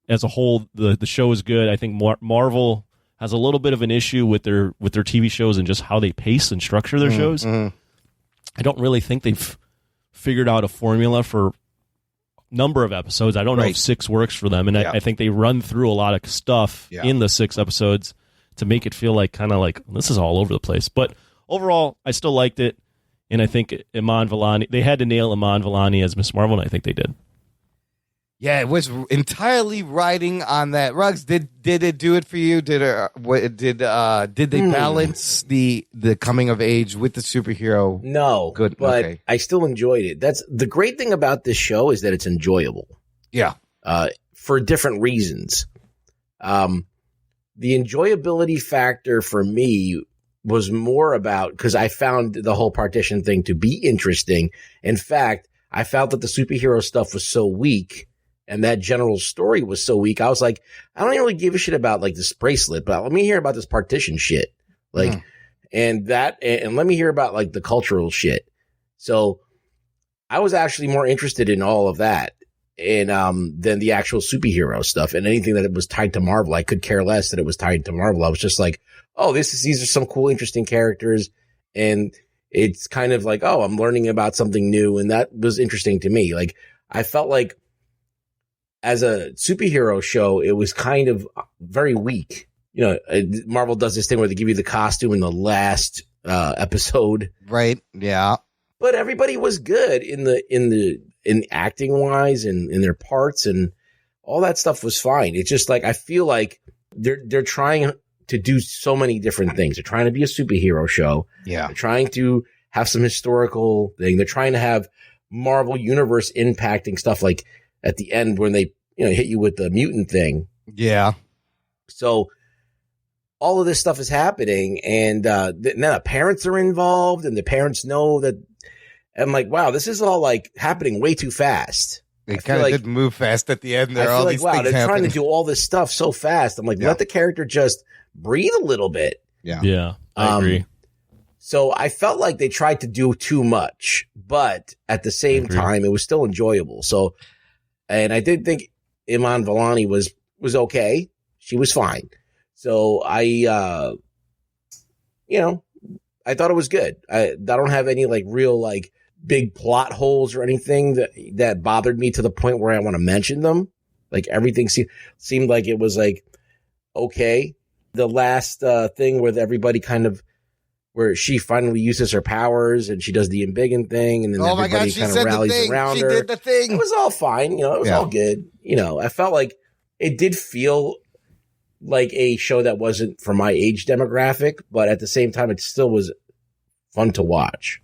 as a whole, the show is good. I think Marvel has a little bit of an issue with their TV shows and just how they pace and structure their shows. I don't really think they've figured out a formula for number of episodes. I don't know if 6 works for them, and I think they run through a lot of stuff in the 6 episodes to make it feel this is all over the place. But overall, I still liked it, and I think Iman Vellani, they had to nail Iman Vellani as Miss Marvel, and I think they did. Yeah, it was entirely riding on that. Ruggs, did it do it for you? Did they balance the coming of age with the superhero? No, good, but okay. I still enjoyed it. That's the great thing about this show is that it's enjoyable. Yeah, for different reasons. The enjoyability factor for me was more about because I found the whole partition thing to be interesting. In fact, I felt that the superhero stuff was so weak. And that general story was so weak. I was I don't really give a shit about this bracelet, but let me hear about this partition shit. And let me hear about the cultural shit. So I was actually more interested in all of that and, than the actual superhero stuff and anything that was tied to Marvel. I could care less that it was tied to Marvel. I was just these are some cool, interesting characters. And it's kind of I'm learning about something new. And that was interesting to me. I felt as a superhero show, it was kind of very weak. Marvel does this thing where they give you the costume in the last episode, right? Yeah, but everybody was good in acting wise and in their parts and all that stuff was fine. It's just I feel they're trying to do so many different things. They're trying to be a superhero show. Yeah, they're trying to have some historical thing. They're trying to have Marvel universe impacting stuff at the end when they, hit you with the mutant thing. Yeah. So all of this stuff is happening and now the parents are involved and the parents know that I'm wow, this is all happening way too fast. They kind of did move fast at the end. There are all these things they're happening. Trying to do all this stuff so fast. I'm let the character just breathe a little bit. Yeah, I agree. So I felt they tried to do too much, but at the same time, it was still enjoyable. So, and I did think Iman Vellani was okay. She was fine. So I thought it was good. I don't have any real big plot holes or anything that bothered me to the point where I want to mention them. Everything seemed like it was okay. The last thing with everybody kind of where she finally uses her powers and she does the embiggen thing and then everybody kind of rallies around her. She did the thing. It was all fine. It was all good. I felt it did feel like a show that wasn't for my age demographic, but at the same time, it still was fun to watch.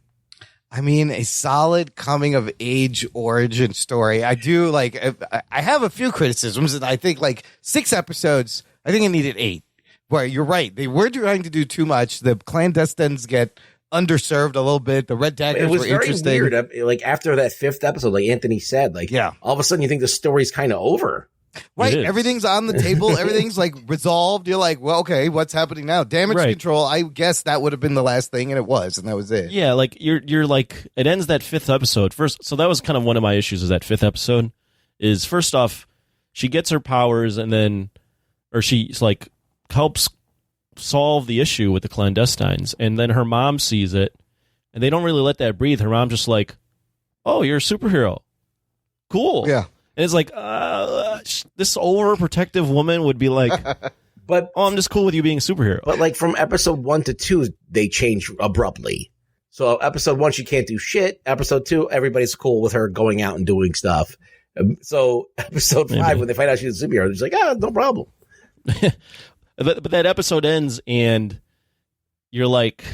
I mean, a solid coming of age origin story. I do I have a few criticisms and I think 6 episodes, I think it needed 8. Well, you're right. They were trying to do too much. The clandestines get underserved a little bit. The Red Daggers It was were very interesting. weird. Like after that 5th episode, like Anthony said, like all of a sudden you think the story's kind of over. Right, everything's on the table. Everything's like resolved. You're like, well, okay, what's happening now? Damage control. I guess that would have been the last thing, and it was, and that was it. Yeah, like you're like it ends that 5th episode first. So that was kind of one of my issues. Is that 5th episode is first off, she gets her powers, and then, or she's like helps solve the issue with the clandestines, and then her mom sees it, and they don't really let that breathe. Her mom just like, oh, you're a superhero, cool, yeah. And it's like, this overprotective woman would be like, but I'm just cool with you being a superhero. But like from episode 1 to 2, they change abruptly. So episode 1, she can't do shit. Episode 2, everybody's cool with her going out and doing stuff. So episode 5, when they find out she's a superhero, it's like, no problem. But that episode ends, and you're like,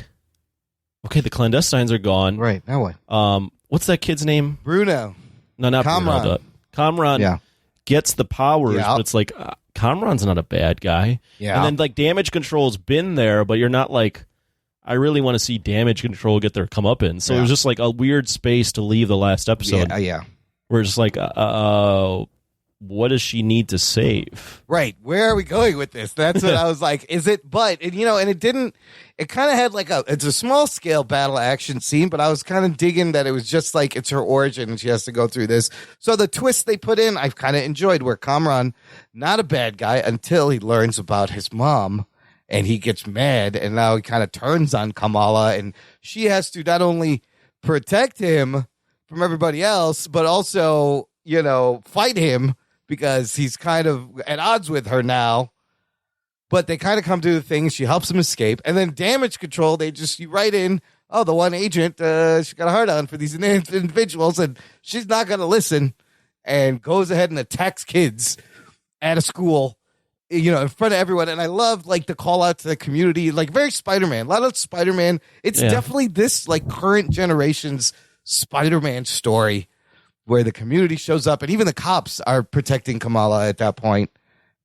okay, the clandestines are gone. Right, now what? What's that kid's name? Bruno. No, not Kamran. Bruno. Kamran gets the powers, but it's like, Kamran's not a bad guy. Yeah. And then, like, damage control's been there, but you're not like, I really want to see damage control get their comeuppance. So it was just like a weird space to leave the last episode. Yeah. We're just like, what does she need to save? Right. Where are we going with this? That's what I was like, is it, but, and, and it didn't, it kind of had like it's a small scale battle action scene, but I was kind of digging that it was just like, it's her origin and she has to go through this. So the twist they put in, I've kind of enjoyed, where Kamran, not a bad guy until he learns about his mom and he gets mad, and now he kind of turns on Kamala, and she has to not only protect him from everybody else, but also, fight him, because he's kind of at odds with her now. But they kind of come to the thing. She helps him escape. And then damage control, you write in, the one agent, she got a hard on for these individuals, and she's not going to listen, and goes ahead and attacks kids at a school, in front of everyone. And I love, like, the call out to the community, like very Spider-Man. A lot of Spider-Man. It's definitely this, like, current generation's Spider-Man story, where the community shows up, and even the cops are protecting Kamala at that point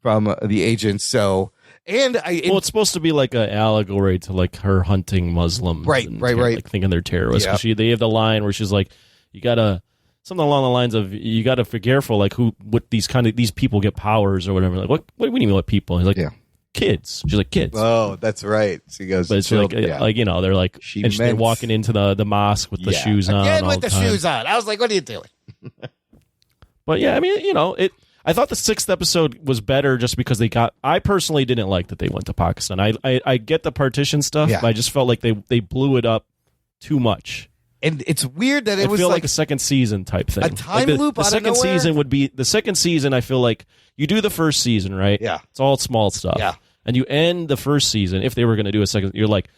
from the agents. So, it's supposed to be like an allegory to like her hunting Muslims, right, like thinking they're terrorists. Yeah. They have the line where she's like, you gotta, something along the lines of, you gotta be careful, like what these people get powers or whatever. Like, what do you mean what people? And he's like, kids. She's like, kids. Oh, that's right. She goes, but it's like, they're like, they're walking into the mosque with the shoes on. Again with the shoes on. I was like, what are you doing? But yeah, I mean, I thought the 6th episode was better just because I personally didn't like that they went to Pakistan. I get the partition stuff, but I just felt like they blew it up too much. And it's weird that it was like a second season type thing. A time loop the out second of nowhere? season would be the second season. I feel like you do the first season, right? Yeah. It's all small stuff. Yeah. And you end the first season. If they were going to do a second, you're like,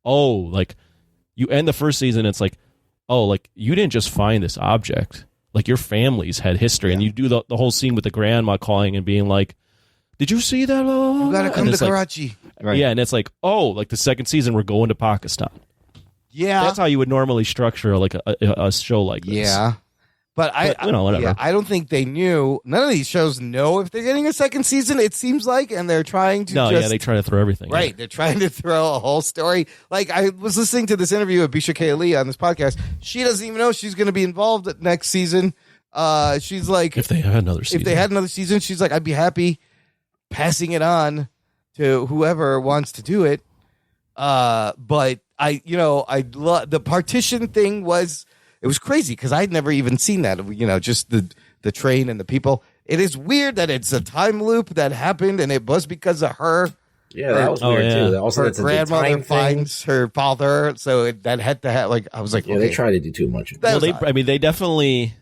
oh, like you end the first season. It's like, oh, like you didn't just find this object. Like your family's had history, and you do the whole scene with the grandma calling and being like, "Did you see that? You gotta come to Karachi." Right. Yeah, and it's like, oh, like the second season, we're going to Pakistan. Yeah, that's how you would normally structure like a show like this. Yeah, but whatever. Yeah, I don't think they knew. None of these shows know if they're getting a second season. It seems like, and they're trying to. They try to throw everything. Right, they're trying to throw a whole story. Like I was listening to this interview with Bisha K. Ali on this podcast. She doesn't even know she's going to be involved next season. She's like, if they had another season, she's like, I'd be happy passing it on to whoever wants to do it. But I love the partition thing. It was crazy because I'd never even seen that. Just the train and the people. It is weird that it's a time loop that happened, and it was because of her. Yeah, that was weird too. Also, her grandmother finds her father, so that had to have. Like, I was like, yeah, they try to do too much. Well, they definitely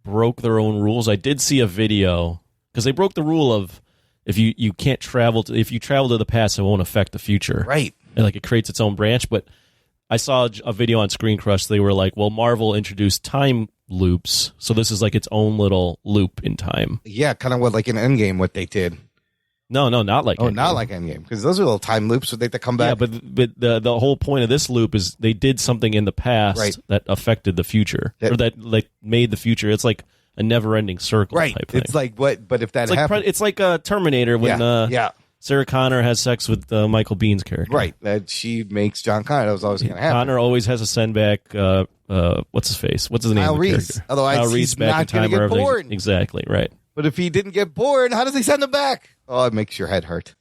broke their own rules. I did see a video because they broke the rule of if you can't travel if you travel to the past, it won't affect the future. Right. And like it creates its own branch. But I saw a video on Screen Crush. They were like, well, Marvel introduced time loops, so this is like its own little loop in time. Yeah, kind of what like in Endgame what they did. No, not like Endgame. Not like Endgame, because those are little time loops so they have to come back. Yeah, but the whole point of this loop is they did something in the past that affected the future, or that like made the future. It's like a never-ending circle type thing. It's like what? But if that it's happened, it's like a Terminator when Sarah Connor has sex with Michael Bihn's character. Right. That she makes John Connor. That was always going to happen. Connor always has to send back, what's his face? What's his name? Kyle of the Reese. character? Otherwise, Kyle he's Reese back not in time going to get or everything. born. Exactly, right. But if he didn't get born, how does he send him back? Oh, it makes your head hurt.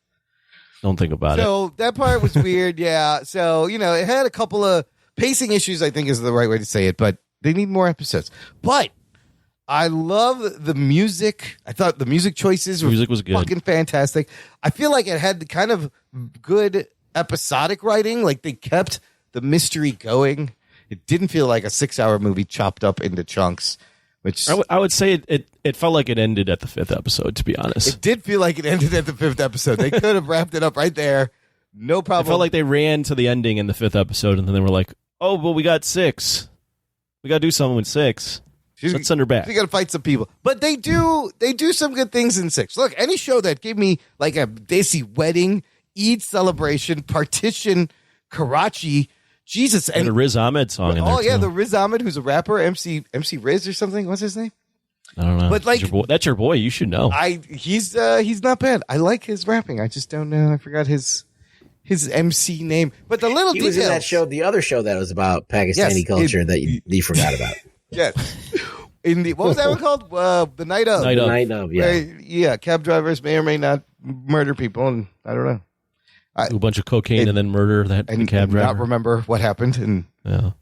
Don't think about it. So that part was weird, yeah. So, it had a couple of pacing issues, I think is the right way to say it, but they need more episodes. But I love the music. I thought the music choices were was good. Fucking fantastic. I feel like it had kind of good episodic writing. Like they kept the mystery going. It didn't feel like a 6-hour movie chopped up into chunks. Which I would say it felt like it ended at the 5th episode, to be honest. It did feel like it ended at the 5th episode. They could have wrapped it up right there. No problem. It felt like they ran to the ending in the 5th episode, and then they were like, oh, well, we got 6. We got to do something with 6. Let's send her back. You got to fight some people. But they do some good things in 6. Look, any show that gave me like a Desi wedding, Eid celebration, partition, Karachi, Jesus. And a Riz Ahmed song in there, yeah, too. the Riz Ahmed, who's a rapper, MC Riz or something. What's his name? I don't know. But like, that's your boy. You should know. He's not bad. I like his rapping. I just don't know. I forgot his MC name. But the little details. Was in that show, the other show that was about Pakistani culture that you forgot about. Yes. What was that one called? The Night Of. Night Of, yeah. Yeah, cab drivers may or may not murder people, and I don't know. Do a bunch of cocaine and then murder that cab driver. Not remember what happened, and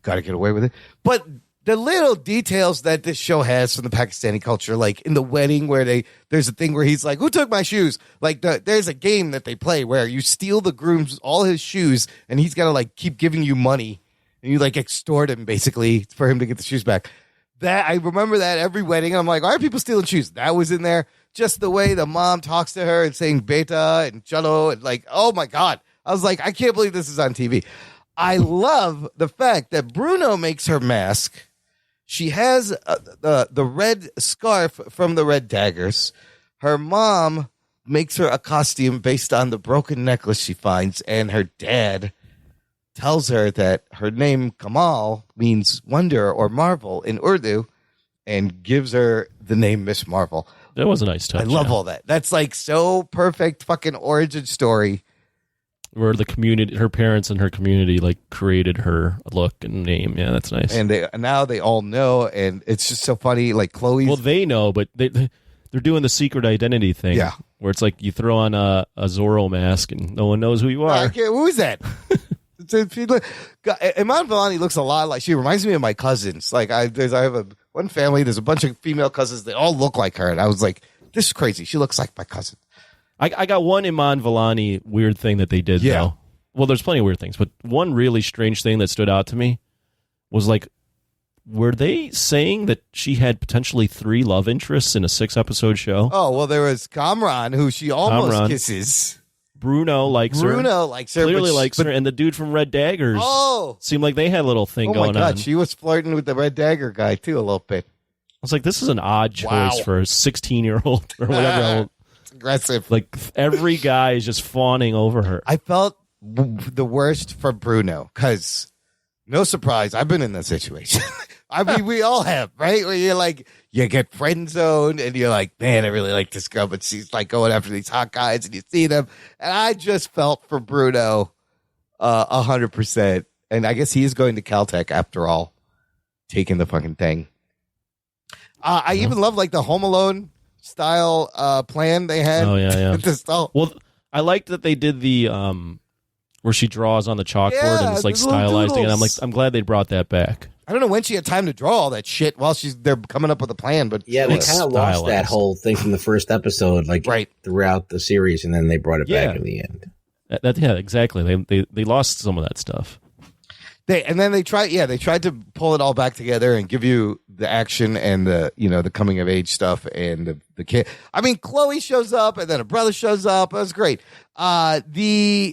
got to get away with it. But the little details that this show has from the Pakistani culture, like in the wedding where there's a thing where he's like, who took my shoes? Like there's a game that they play where you steal the groom's all his shoes, and he's got to like keep giving you money, and you like extort him basically for him to get the shoes back. That I remember that every wedding. I'm like, why are people stealing shoes? That was in there. Just the way the mom talks to her and saying beta and chalo and like, oh my God. I was like, I can't believe this is on TV. I love the fact that Bruno makes her mask. She has the red scarf from the Red Daggers. Her mom makes her a costume based on the broken necklace she finds, and her dad tells her that her name Kamal means wonder or marvel in Urdu, and gives her the name Miss Marvel. That was a nice touch. I love all that. That's like so perfect fucking origin story. Where the community, her parents and her community, like created her look and name. Yeah, that's nice. And now they all know, and it's just so funny. Like Chloe's. Well, they know, but they're doing the secret identity thing. Yeah, where it's like you throw on a Zorro mask and no one knows who you are. Okay, who is that? Iman Vellani looks a lot like, she reminds me of my cousins. Like I have one family. There's a bunch of female cousins. They all look like her, and I was like, this is crazy. She looks like my cousin. I got one Iman Vellani weird thing that they did, though. Well, there's plenty of weird things, but one really strange thing that stood out to me was like, were they saying that she had potentially 3 love interests in a 6-episode show? Oh, well, there was Kamran, who she almost kisses. Bruno likes her. Clearly likes her. And the dude from Red Daggers seemed like they had a little thing going on. Oh, my God. She was flirting with the Red Dagger guy, too, a little bit. I was like, this is an odd choice for a 16-year-old or whatever. Aggressive. Like every guy is just fawning over her. I felt the worst for Bruno because, no surprise, I've been in that situation. I mean, we all have, right? Where you're like, you get friend zoned and you're like, man, I really like this girl, but she's like going after these hot guys and you see them. And I just felt for Bruno 100%. And I guess he's going to Caltech after all, taking the fucking thing. I even love like the Home Alone style plan they had. Oh yeah. Oh. Well, I liked that they did the where she draws on the chalkboard and it's like stylized again. I'm glad they brought that back. I don't know when she had time to draw all that shit while they're coming up with a plan, but yeah, they kind of lost that whole thing from the first episode, like throughout the series, and then they brought it back in the end. Yeah, exactly. They lost some of that stuff. They tried to pull it all back together and give you the action and the coming of age stuff and the kid. I mean, Chloe shows up and then her brother shows up. It was great. And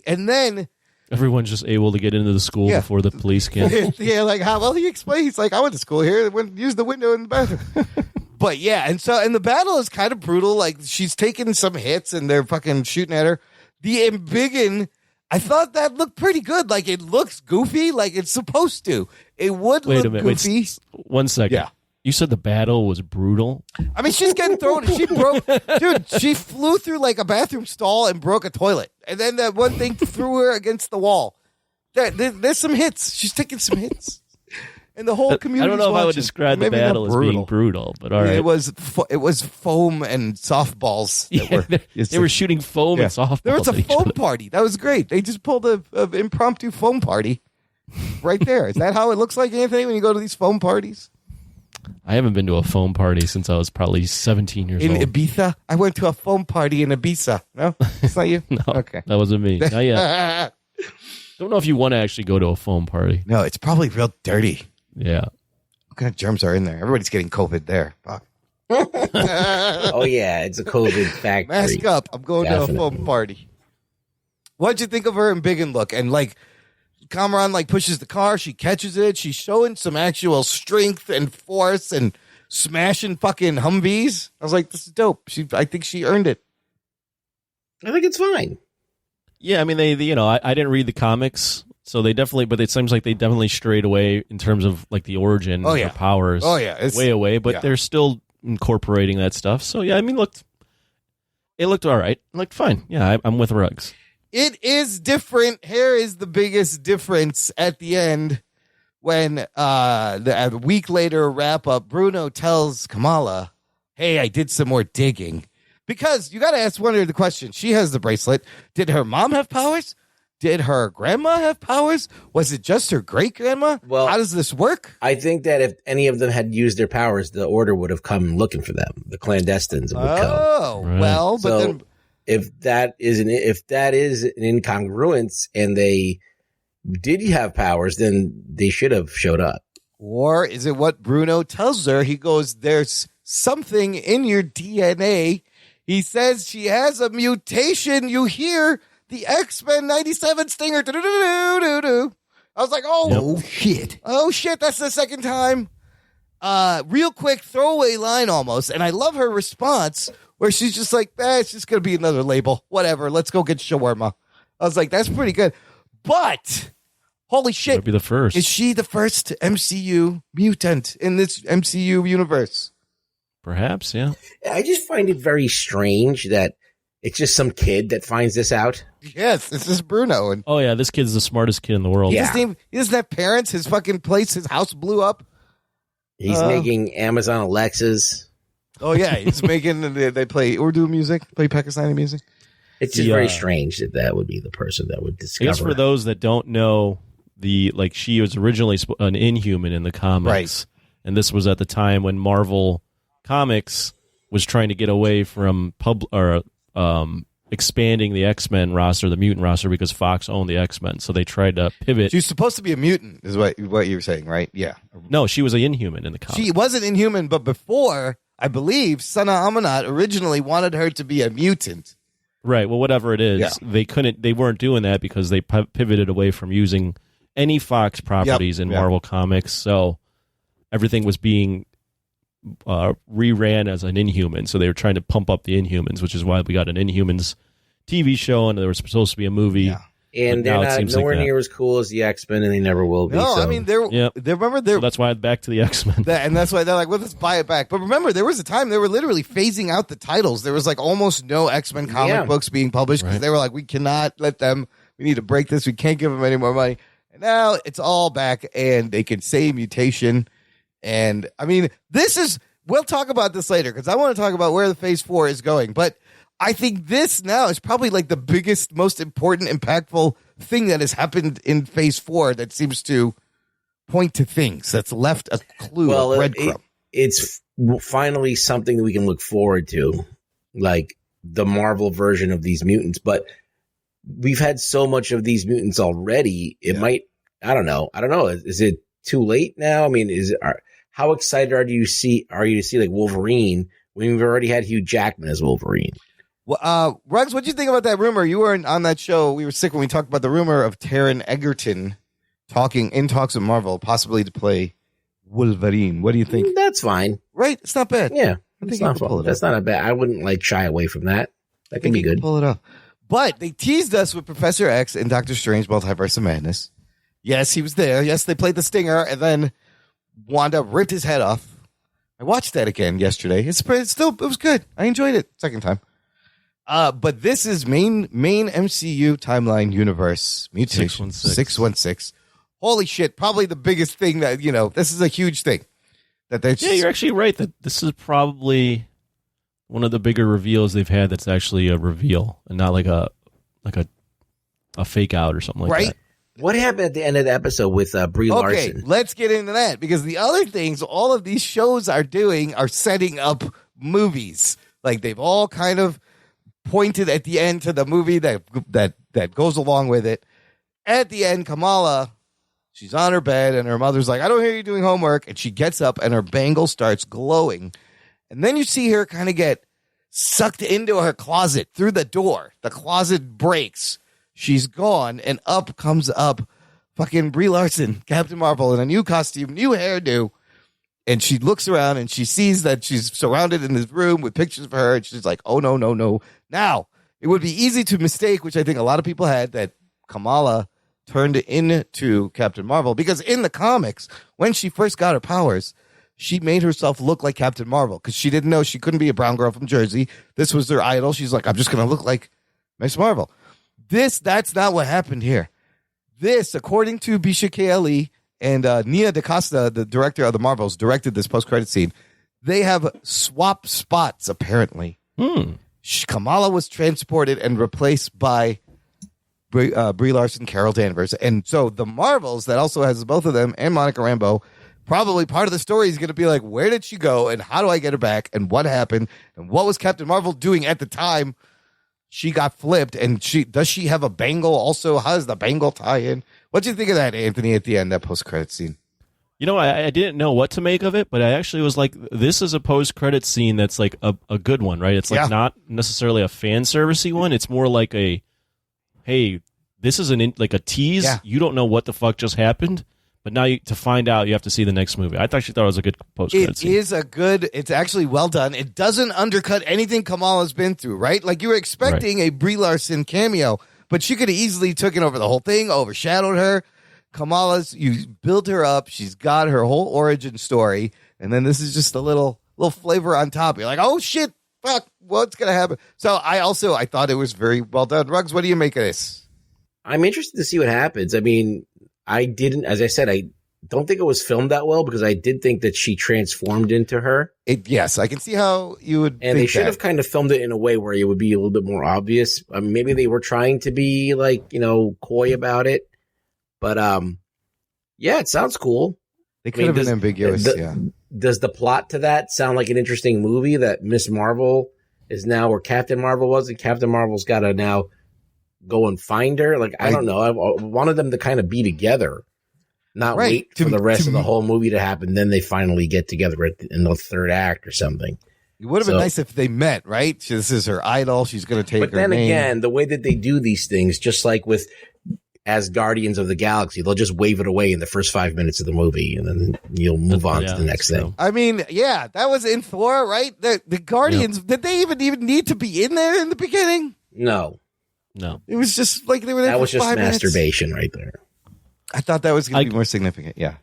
then everyone's just able to get into the school before the police can. Yeah, like how well he explains. He's like, I went to school here. Use the window in the bathroom. But yeah, and the battle is kind of brutal. Like she's taking some hits and they're fucking shooting at her. The Embiggen, I thought that looked pretty good. Like it looks goofy, like it's supposed to. It would look goofy. Wait, 1 second. Yeah. You said the battle was brutal. I mean, she's getting thrown. She broke, dude. She flew through like a bathroom stall and broke a toilet, and then that one thing threw her against the wall. There's some hits. She's taking some hits, and the whole community. I don't know if I would describe the battle as being brutal, but all right. It was foam and softballs. They were shooting foam and softballs. There was a at each foam other. party. That was great. They just pulled a impromptu foam party right there. Is that how it looks like, Anthony, when you go to these foam parties? I haven't been to a foam party since I was probably 17 years old. In Ibiza? I went to a foam party in Ibiza. No? It's not you? No, okay. that wasn't me. Not yet. Don't know if you want to actually go to a foam party. No, it's probably real dirty. Yeah. What kind of germs are in there? Everybody's getting COVID there. Fuck. Oh, yeah. It's a COVID factory. Mask up. I'm going to a foam party. What'd you think of her in Big and Look? And like, Cameron like pushes the car, she catches it, she's showing some actual strength and force and smashing fucking Humvees. I was like, this is dope. I think she earned it. I think it's fine. Yeah, I mean, they I didn't read the comics, so they definitely, but it seems like they definitely strayed away in terms of like the origin of their powers. Oh yeah, it's way away, but they're still incorporating that stuff. So yeah, I mean, it looked all right. It looked fine. Yeah, I'm with Ruggs. It is different. Here is the biggest difference at the end when a week later wrap up, Bruno tells Kamala, hey, I did some more digging. Because you got to ask Wonder the question. She has the bracelet. Did her mom have powers? Did her grandma have powers? Was it just her great grandma? Well, how does this work? I think that if any of them had used their powers, the Order would have come looking for them. The clandestines would come. Oh, well, but so, then if that is an incongruence and they did have powers, then they should have showed up. Or is it what Bruno tells her? He goes, there's something in your DNA. He says she has a mutation. You hear the X-Men 97 stinger. I was like, oh, shit. Oh, shit. That's the second time. Real quick throwaway line almost. And I love her response where she's just like, it's just going to be another label. Whatever. Let's go get shawarma. I was like, that's pretty good. But holy shit. That'd be the first. Is she the first MCU mutant in this MCU universe? Perhaps, yeah. I just find it very strange that it's just some kid that finds this out. Yes, this is Bruno. And oh, yeah, this kid's the smartest kid in the world. He doesn't have parents. His fucking place, his house blew up. He's making Amazon Alexas. Oh, yeah, he's making, they play Urdu music, play Pakistani music. It's just very strange that would be the person that would discover. I guess for those that don't know, she was originally an Inhuman in the comics. Right. And this was at the time when Marvel Comics was trying to get away from expanding the X-Men roster, the mutant roster, because Fox owned the X-Men. So they tried to pivot. She's supposed to be a mutant, is what you're saying, right? Yeah. No, she was an Inhuman in the comics. She wasn't Inhuman, but before, I believe, Sana Amanat originally wanted her to be a mutant. Right. Well, whatever it is, Yeah. They weren't doing that because they pivoted away from using any Fox properties in Marvel Comics. So everything was being reran as an Inhuman, so they were trying to pump up the Inhumans, which is why we got an Inhumans TV show, and there was supposed to be a movie. And they're nowhere near as cool as the X-Men, and they never will be. No, so. I mean, so that's why back to the X-Men. And that's why they're like, well, let's buy it back. But remember, there was a time they were literally phasing out the titles. There was like almost no X-Men comic books being published because they were like, we cannot let them, we need to break this. We can't give them any more money. And now it's all back, and they can say mutation. And I mean, we'll talk about this later because I want to talk about where the Phase 4 is going. But I think this now is probably like the biggest, most important, impactful thing that has happened in Phase 4 that seems to point to things, that's left a clue, a breadcrumb. It's finally something that we can look forward to, like the Marvel version of these mutants. But we've had so much of these mutants already. It might, I don't know. Is it too late now? I mean, how excited are you to see like Wolverine when we've already had Hugh Jackman as Wolverine? Well, Ruggs, what do you think about that rumor? You weren't on that show. We were sick when we talked about the rumor of Taron Egerton talks with Marvel, possibly to play Wolverine. What do you think? That's fine. Right? It's not bad. Yeah. I think you can pull it That's off. not a bad. I wouldn't shy away from that. That can be good. Pull it off. But they teased us with Professor X and Doctor Strange, Multiverse of Madness. Yes, he was there. Yes, they played the stinger, and then Wanda ripped his head off. I watched that again yesterday. It was good. I enjoyed it second time. But this is main MCU timeline universe mutation 616. Holy shit! Probably the biggest thing that this is a huge thing. You're actually right that this is probably one of the bigger reveals they've had. That's actually a reveal and not like a fake out or something like that. What happened at the end of the episode with Brie Larson? Okay, let's get into that because the other things all of these shows are doing are setting up movies. Like they've all kind of pointed at the end to the movie that goes along with it. At the end, Kamala, she's on her bed and her mother's like, I don't hear you doing homework. And she gets up and her bangle starts glowing. And then you see her kind of get sucked into her closet through the door. The closet breaks. She's gone, and up comes fucking Brie Larson, Captain Marvel, in a new costume, new hairdo. And she looks around, and she sees that she's surrounded in this room with pictures of her, and she's like, oh, no, no, no. Now, it would be easy to mistake, which I think a lot of people had, that Kamala turned into Captain Marvel. Because in the comics, when she first got her powers, she made herself look like Captain Marvel, because she didn't know she couldn't be a brown girl from Jersey. This was their idol. She's like, I'm just going to look like Miss Marvel. That's not what happened here. This, according to Bisha K. Ali and Nia DaCosta, the director of the Marvels, directed this post-credit scene. They have swapped spots, apparently. Kamala was transported and replaced by Brie Larson, Carol Danvers. And so the Marvels, that also has both of them, and Monica Rambeau, probably part of the story is going to be like, where did she go, and how do I get her back, and what happened, and what was Captain Marvel doing at the time she got flipped, and does she have a bangle also? How does the bangle tie in? What do you think of that, Anthony, at the end, that post-credit scene? I didn't know what to make of it, but I actually was like, this is a post-credit scene that's like a good one, right? It's like not necessarily a fan servicey one. It's more like hey, this is like a tease. Yeah. You don't know what the fuck just happened, but now to find out, you have to see the next movie. I actually thought it was a good post-credit scene. It's actually well done. It doesn't undercut anything Kamala's been through, right? Like you were expecting a Brie Larson cameo, but she could have easily taken over the whole thing, overshadowed her. You build her up. She's got her whole origin story, and then this is just a little flavor on top. You're like, oh shit, fuck, what's gonna happen? So I thought it was very well done. Ruggs, what do you make of this? I'm interested to see what happens. I mean, as I said, I don't think it was filmed that well because I did think that she transformed into her. Yes, I can see how you would. And they should have kind of filmed it in a way where it would be a little bit more obvious. I mean, maybe they were trying to be like, coy about it. But it sounds cool. They could have been ambiguous. Does the plot to that sound like an interesting movie that Miss Marvel is now where Captain Marvel was, and Captain Marvel's got to now go and find her? Like, I don't know. I wanted them to kind of be together, not wait for the rest of the whole movie to happen. Then they finally get together in the third act or something. It would have been nice if they met, right? This is her idol. She's going to take her name. But then again, the way that they do these things, just like with as Guardians of the Galaxy, they'll just wave it away in the first 5 minutes of the movie, and then you'll move on to the next thing. I mean, that was in Thor, right? The Guardians, did they even need to be in there in the beginning? No. It was just like they were there for 5 minutes. That was just masturbation right there. I thought that was going to be more significant, yeah.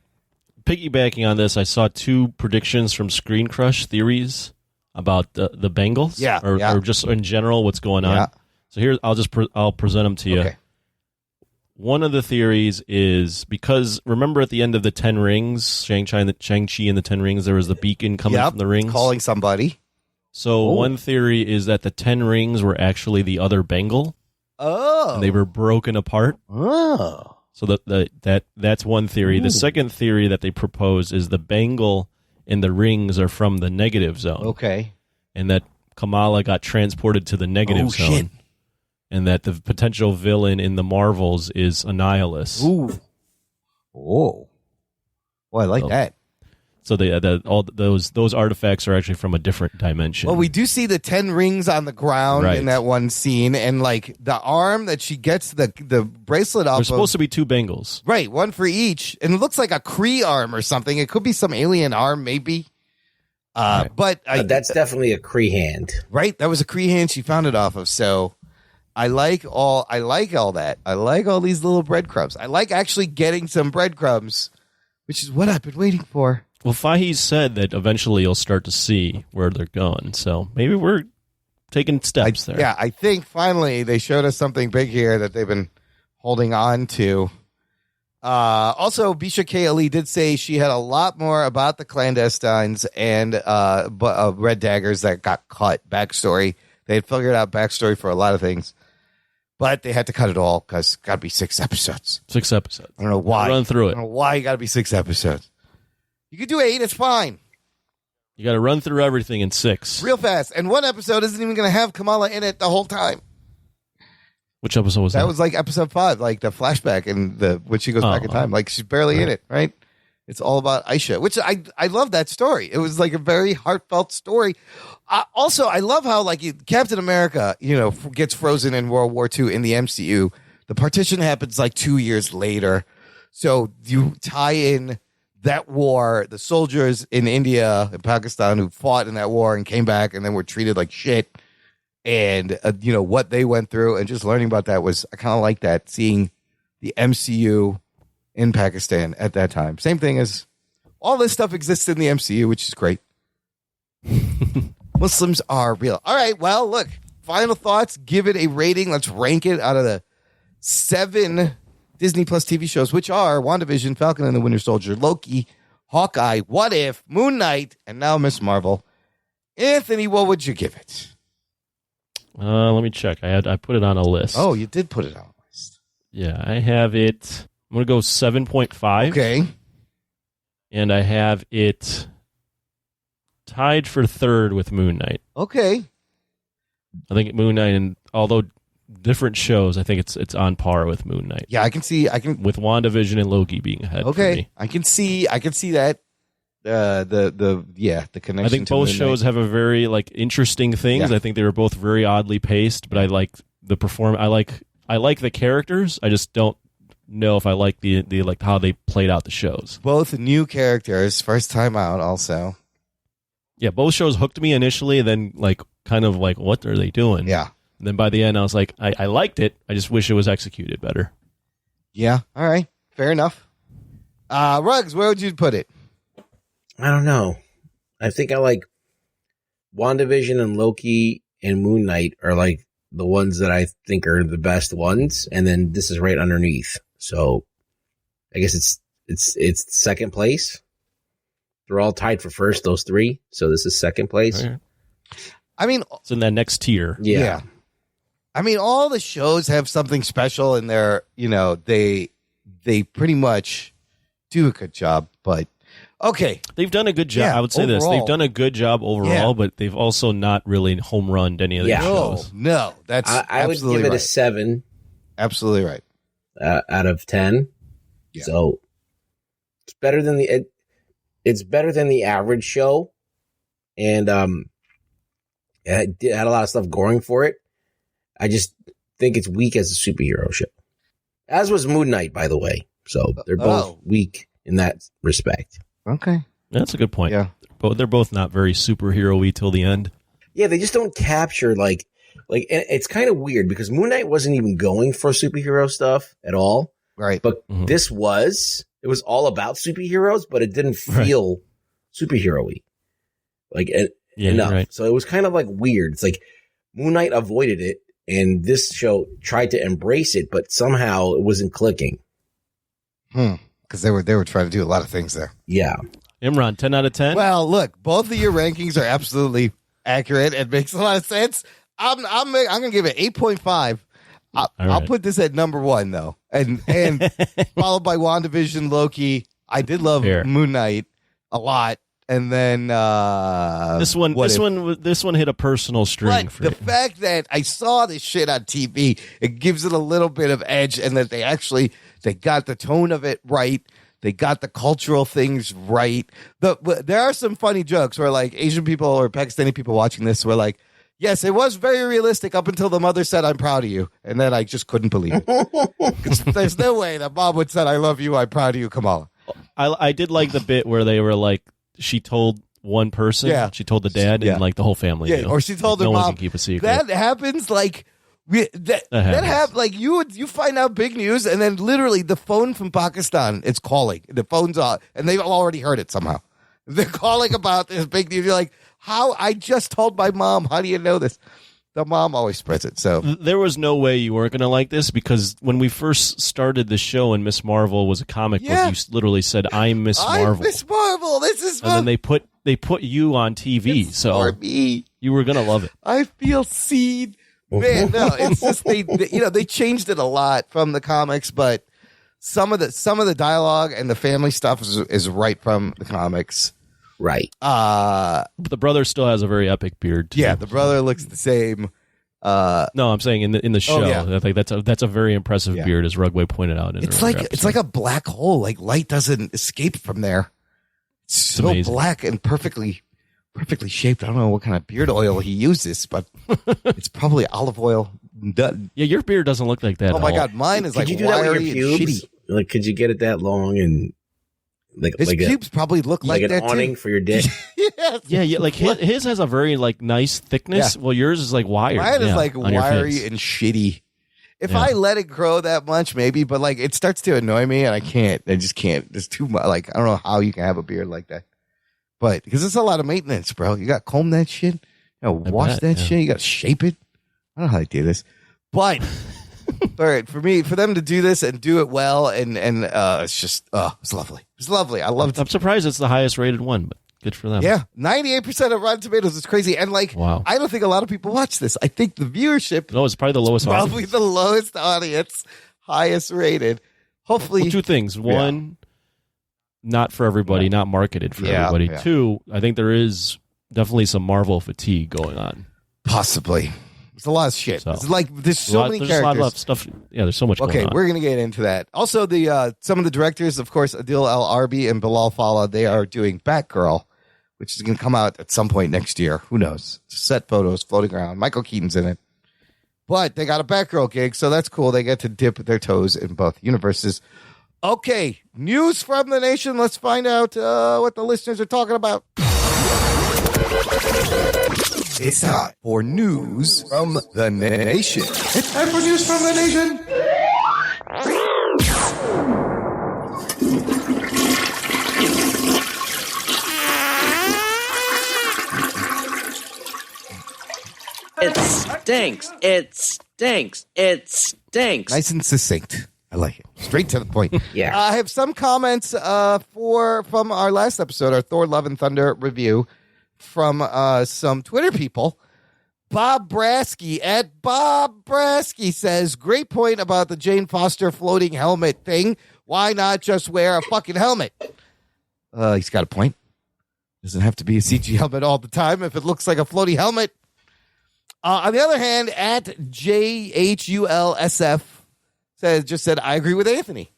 Piggybacking on this, I saw 2 predictions from Screen Crush theories about the Bengals, or just in general what's going on. So here, I'll present them to you. Okay. One of the theories is because remember at the end of the 10 Rings, Shang-Chi and the 10 Rings, there was the beacon coming from the rings, calling somebody. So one theory is that the 10 Rings were actually the other Bengal. Oh, and they were broken apart. Oh, so that's one theory. Ooh. The second theory that they propose is the Bengal and the rings are from the negative zone. Okay, and that Kamala got transported to the negative zone. Shit. And that the potential villain in the Marvels is Annihilus. Ooh. Oh. Well, I like that. So all those artifacts are actually from a different dimension. Well, we do see the 10 rings on the ground in that one scene, and like the arm that she gets the bracelet off. There's supposed to be 2 Bengals. Right, one for each. And it looks like a Kree arm or something. It could be some alien arm, maybe. But that's definitely a Kree hand. Right? That was a Kree hand she found it off of, so I like all that. I like all these little breadcrumbs. I like actually getting some breadcrumbs, which is what I've been waiting for. Well, Fahey said that eventually you'll start to see where they're going. So maybe we're taking steps there. Yeah, I think finally they showed us something big here that they've been holding on to. Also, Bisha K. Ali did say she had a lot more about the clandestines and Red Daggers that got cut. Backstory. They had figured out backstory for a lot of things, but they had to cut it all because it's got to be 6 episodes. 6 episodes. I don't know why. Run through it. I don't know why you got to be 6 episodes. You could do 8. It's fine. You got to run through everything in 6. Real fast. And one episode isn't even going to have Kamala in it the whole time. Which episode was that? That was like episode 5, like the flashback and when she goes back in time. Like she's barely in it, right? It's all about Aisha, which I love that story. It was like a very heartfelt story. Also, I love how like Captain America, gets frozen in World War II in the MCU. The partition happens like 2 years later. So you tie in that war, the soldiers in India and Pakistan who fought in that war and came back and then were treated like shit. And, what they went through and just learning about that I kind of like that, seeing the MCU in Pakistan at that time. Same thing as all this stuff exists in the MCU, which is great. Muslims are real. All right. Well, look, final thoughts. Give it a rating. Let's rank it out of the 7 Disney Plus TV shows, which are WandaVision, Falcon and the Winter Soldier, Loki, Hawkeye, What If, Moon Knight, and now Miss Marvel. Anthony, what would you give it? Let me check. I put it on a list. Oh, you did put it on a list. Yeah, I have it. I'm going to go 7.5. Okay. And I have it tied for 3rd with Moon Knight. Okay. I think Moon Knight, and although different shows, I think it's on par with Moon Knight. Yeah, I can with WandaVision and Loki being ahead. Okay. For me. I can see that. The connection. I think both shows have a very interesting things. Yeah. I think they were both very oddly paced, but I like the I like the characters. I just don't know if I like the how they played out the shows. Both new characters, first time out also. Yeah, both shows hooked me initially, then what are they doing? Yeah. And then by the end I was like, I liked it. I just wish it was executed better. Yeah. All right. Fair enough. Ruggs, where would you put it? I don't know. I think I like WandaVision and Loki and Moon Knight are like the ones that I think are the best ones, and then this is right underneath. So I guess it's second place. They're all tied for first, those 3. So this is second place. Right. I mean, it's in that next tier. Yeah. I mean, all the shows have something special in there. They pretty much do a good job, but okay. They've done a good job. Yeah, I would say overall. this. They've done a good job overall, but they've also not really home runned any of the shows. No, that's I would give it a 7. Absolutely right. Out of 10. Yeah. So it's better than the average show. And it had a lot of stuff going for it. I just think it's weak as a superhero show. As was Moon Knight, by the way. So they're both weak in that respect. Okay. That's a good point. Yeah. But they're both not very superhero-y till the end. Yeah, they just don't capture and it's kind of weird because Moon Knight wasn't even going for superhero stuff at all. Right. But it was all about superheroes, but it didn't feel superhero-y. Enough. Right. So it was kind of weird. It's like Moon Knight avoided it and this show tried to embrace it, but somehow it wasn't clicking. Because they were trying to do a lot of things there. Yeah. Imran, 10 out of 10? Well, look, both of your rankings are absolutely accurate. It makes a lot of sense. I'm going to give it 8.5. I'll put this at number 1, though. And followed by WandaVision, Loki. I did love Moon Knight a lot. And then this one hit a personal string. But the fact that I saw this shit on TV, it gives it a little bit of edge, and that they got the tone of it right. They got the cultural things right. There are some funny jokes where Asian people or Pakistani people watching this were like, yes, it was very realistic up until the mother said, "I'm proud of you." And then I just couldn't believe it. There's no way that mom would say, "I love you, I'm proud of you, Kamala." I did like the bit where they were like, she told one person, she told the dad, and the whole family knew. Or she told her no mom. one can keep a secret. That happens you find out big news, and then literally the phone from Pakistan, it's calling. The phone's on, and they've already heard it somehow. They're calling about this big news. You're like, how? I just told my mom. How do you know this? The mom always spreads it. So there was no way you weren't going to like this, because when we first started the show and Miss Marvel was a comic book, you literally said, "I'm Miss Marvel." I'm Miss Marvel. This is and then they put you on TV, so for me. You were going to love it. I feel seen. Man, no, it's just they changed it a lot from the comics, but some of the dialogue and the family stuff is right from the comics. Right. But the brother still has a very epic beard too. Yeah, the brother looks the same. No, I'm saying in the show. Yeah. I think that's a very impressive beard, as Rugway pointed out. It's like a black hole. Like light doesn't escape from there. It's so amazing. black and perfectly shaped. I don't know what kind of beard oil he uses, but it's probably olive oil. Yeah, your beard doesn't look like that. Oh my god, mine is like could you do that with wiry your and pubes? shitty. Like, could you get it that long and His pubes probably look like an that awning too. for your dick? Yes. Yeah, like his has a very like nice thickness. Yeah. Well, yours is like wired. Mine is like on your wiry face. and shitty. If I let it grow that much, maybe, but like it starts to annoy me, and I can't. I just can't. There's too much. Like I don't know how you can have a beard like that, but because it's a lot of maintenance, bro. You got to comb that shit. You got to wash that shit. You got to shape it. I don't know how they do this, but all right, for them to do this and do it well, and it's just it's lovely. It's lovely. I love it. I'm surprised it's the highest rated one, but good for them. Yeah, 98% of Rotten Tomatoes is crazy, and like, wow. I don't think a lot of people watch this. I think the viewership, no, it's probably the lowest. Probably the lowest audience, highest rated. Hopefully, well, two things: one, not for everybody, not marketed for everybody. Yeah. Two, I think there is definitely some Marvel fatigue going on. Possibly. There's a lot of shit. So, It's like there's so many characters. There's a lot of stuff. Yeah, there's so much going on. We're gonna get into that. Also, the some of the directors, of course, Adil El Arbi and Bilal Fallah, they are doing Batgirl, which is gonna come out at some point next year. Who knows? Set photos floating around. Michael Keaton's in it. But they got a Batgirl gig, so that's cool. They get to dip their toes in both universes. Okay, news from the nation. Let's find out what the listeners are talking about. It's time for news from the nation. It's time for news from the nation. It stinks. It stinks. It stinks. Nice and succinct. I like it. Straight to the point. Yeah. I have some comments from our last episode, our Thor Love and Thunder review, from some Twitter people. Bob Brasky at Bob Brasky says, great point about the Jane Foster floating helmet thing. Why not just wear a fucking helmet? He's got a point. Doesn't have to be a CG helmet all the time if it looks like a floaty helmet. On the other hand, at JHULSF said, I agree with Anthony.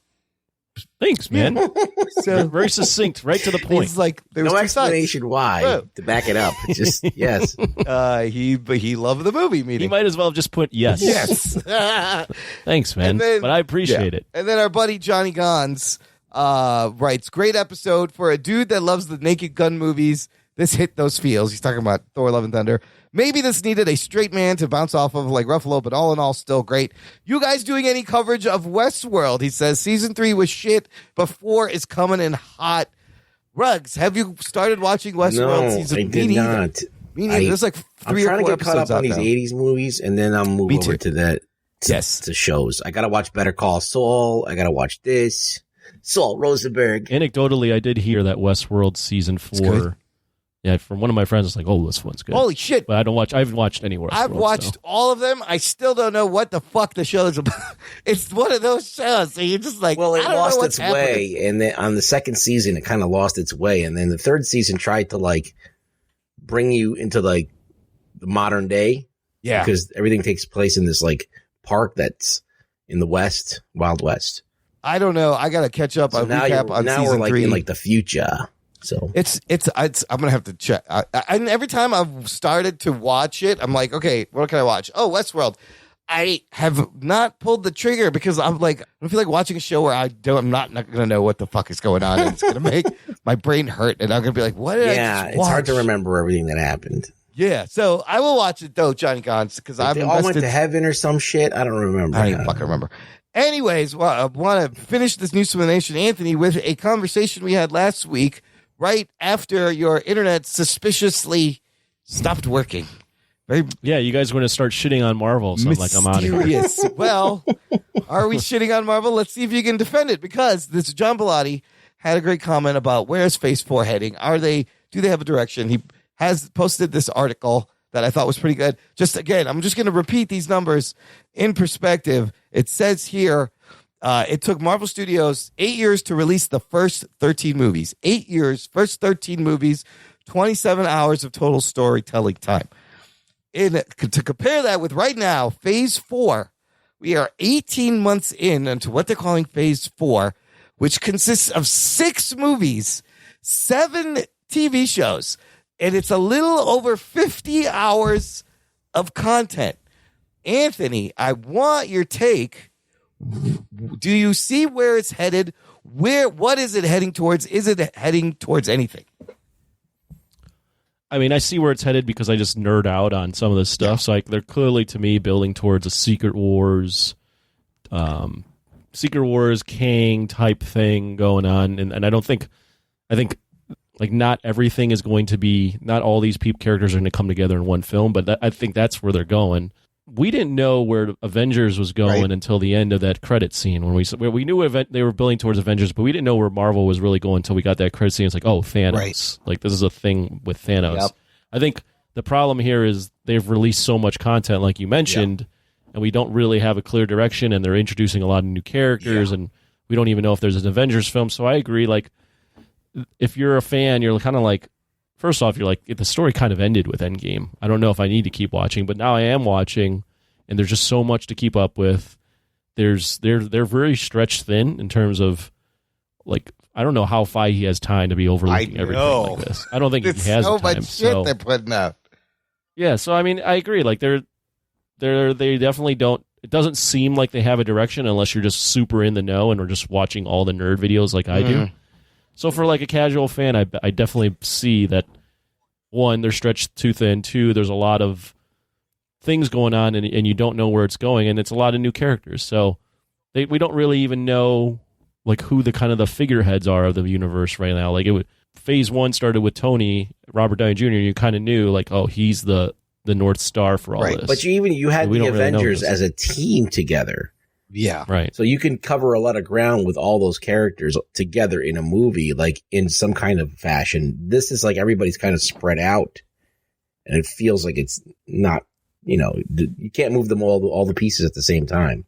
Thanks, man. So very succinct, right to the point. He's like, there was no two explanation sides. why to back it up. It's just yes. He loved the movie meeting. He might as well have just put yes. Yes. Thanks, man. Then, but I appreciate it. And then our buddy Johnny Gons writes, great episode for a dude that loves the Naked Gun movies. This hit those feels. He's talking about Thor Love and Thunder. Maybe this needed a straight man to bounce off of like Ruffalo, but all in all, still great. You guys doing any coverage of Westworld? He says, season 3 was shit, but 4 is coming in hot. Rugs, have you started watching Westworld No, season? I did not. Me neither. There's like 3 or 4 I'm trying to get caught episodes up on out these now. 80s movies, and then I'll move over to that. Yes. To shows. I got to watch Better Call Saul. I got to watch this. Saul Rosenberg. Anecdotally, I did hear that Westworld season 4. Yeah, from one of my friends, it's like, oh, this one's good. Holy shit. But I haven't watched any Westworld. I've watched all of them. I still don't know what the fuck the show is about. It's one of those shows. So you're just like, Well, it I don't know lost what's its happening. way, and then on the second season, it kind of lost its way, and then the third season tried to like bring you into like the modern day, Yeah. because everything takes place in this like park that's in the West, Wild West. I don't know. I got to catch up So on now recap on now season we're like 3. in like the future. So It's I'm gonna have to check. And every time I've started to watch it, I'm like, okay, what can I watch? Oh, Westworld. I have not pulled the trigger because I'm like, I don't feel like watching a show where I'm not gonna know what the fuck is going on, and it's gonna make my brain hurt, and I'm gonna be like, what did I just it's hard to watch? remember everything that happened. Yeah, so I will watch it though, Johnny Gons, because Like I've they all went invested. to heaven or some shit. I don't remember. I don't even fucking remember. Anyways, well, I want to finish this news from the nation, Anthony, with a conversation we had last week right after your internet suspiciously stopped working. Yeah, you guys were going to start shitting on Marvel, so I'm like, I'm out of here. Well, are we shitting on Marvel? Let's see if you can defend it, because this John Bellotti had a great comment about where's Phase 4 heading. Do they have a direction? He has posted this article that I thought was pretty good. Just again, I'm just going to repeat these numbers in perspective. It says here, it took Marvel Studios 8 years to release the first 13 movies. 8 years, first 13 movies, 27 hours of total storytelling time. To compare that with right now, Phase 4, we are 18 months into what they're calling Phase 4, which consists of 6 movies, 7 TV shows, and it's a little over 50 hours of content. Anthony, I want your take. Do you see where it's headed? What is it heading towards? Is it heading towards anything? I mean, I see where it's headed because I just nerd out on some of this stuff. So, like, they're clearly, to me, building towards a Secret Wars Kang type thing going on. And I think, like, not everything is going to be, not all these characters are going to come together in one film, but I think that's where they're going. We didn't know where Avengers was going until the end of that credit scene. When we knew they were building towards Avengers, but we didn't know where Marvel was really going until we got that credit scene. It's like, oh, Thanos. Right. Like, this is a thing with Thanos. Yep. I think the problem here is they've released so much content, like you mentioned, and we don't really have a clear direction, and they're introducing a lot of new characters, and we don't even know if there's an Avengers film. So I agree. Like, if you're a fan, you're kind of like, first off, you're like, the story kind of ended with Endgame. I don't know if I need to keep watching, but now I am watching, and there's just so much to keep up with. They're very stretched thin in terms of, like, I don't know how Feige has time to be overlooking everything like this. I don't think he has so the time. Much shit they're putting out. Yeah, so I mean, I agree. Like, they definitely don't. It doesn't seem like they have a direction unless you're just super in the know and are just watching all the nerd videos like I do. So for like a casual fan, I definitely see that, one, they're stretched too thin. Two, there's a lot of things going on and you don't know where it's going, and it's a lot of new characters. So we don't really even know like who the kind of the figureheads are of the universe right now. Like Phase 1 started with Tony, Robert Downey Jr., and you kind of knew like, oh, he's the North Star for all this. But you had the Avengers as a team together. Yeah. Right. So you can cover a lot of ground with all those characters together in a movie, like in some kind of fashion. This is like everybody's kind of spread out, and it feels like it's not, you can't move them all the pieces at the same time.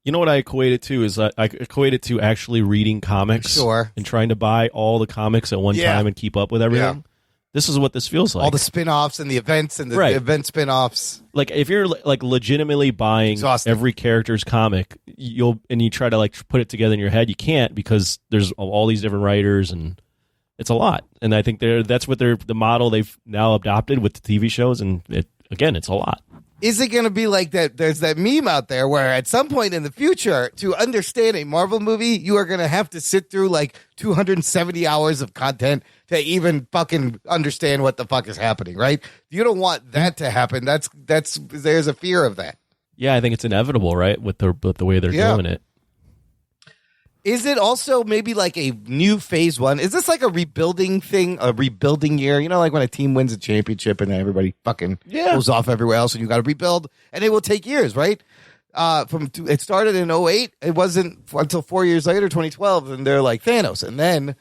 You know what I equate it to is I equate it to actually reading comics and trying to buy all the comics at one time and keep up with everything. Yeah. This is what this feels like. All the spin-offs and the events and the event spin-offs. Like, if you're like legitimately buying every character's comic, you try to like put it together in your head, you can't, because there's all these different writers and it's a lot. And I think that's what the model they've now adopted with the TV shows, and it's a lot. Is it going to be like that? There's that meme out there where at some point in the future, to understand a Marvel movie, you are going to have to sit through like 270 hours of content to even fucking understand what the fuck is happening, right? You don't want that to happen. There's a fear of that. Yeah, I think it's inevitable, right? With the way they're doing it. Is it also maybe like a new Phase 1? Is this like a rebuilding thing, a rebuilding year? You know, like when a team wins a championship and then everybody fucking goes off everywhere else and you got to rebuild, and it will take years, right? It started in 2008. It wasn't until 4 years later, 2012, and they're like Thanos, and then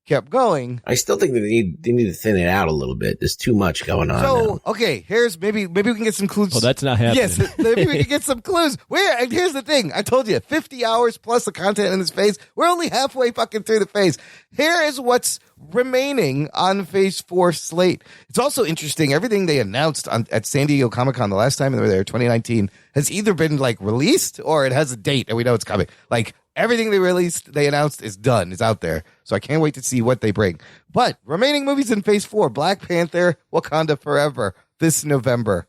kept going. I still think that they need to thin it out a little bit. There's too much going on. So, now. Okay, here's maybe we can get some clues. Oh, that's not happening. Yes, maybe we can get some clues. And here's the thing. I told you, 50 hours plus the content in this phase. We're only halfway fucking through the phase. Here is what's remaining on Phase 4 slate. It's also interesting. Everything they announced at San Diego Comic-Con the last time they were there, 2019, has either been like released or it has a date and we know it's coming. Like, everything they announced is done, is out there. So I can't wait to see what they bring. But remaining movies in Phase 4, Black Panther, Wakanda Forever, this November.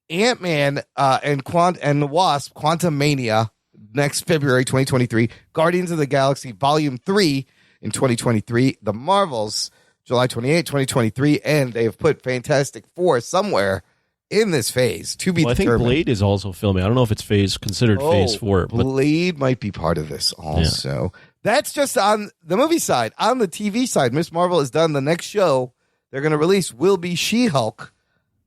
Ant-Man and the Wasp, Quantumania, next February 2023. Guardians of the Galaxy Volume 3 in 2023. The Marvels, July 28, 2023. And they have put Fantastic Four somewhere in this phase to be determined. I think Blade is also filming. I don't know if it's considered Phase 4. But Blade might be part of this also. Yeah. That's just on the movie side. On the TV side, Miss Marvel is done. The next show they're going to release will be She-Hulk,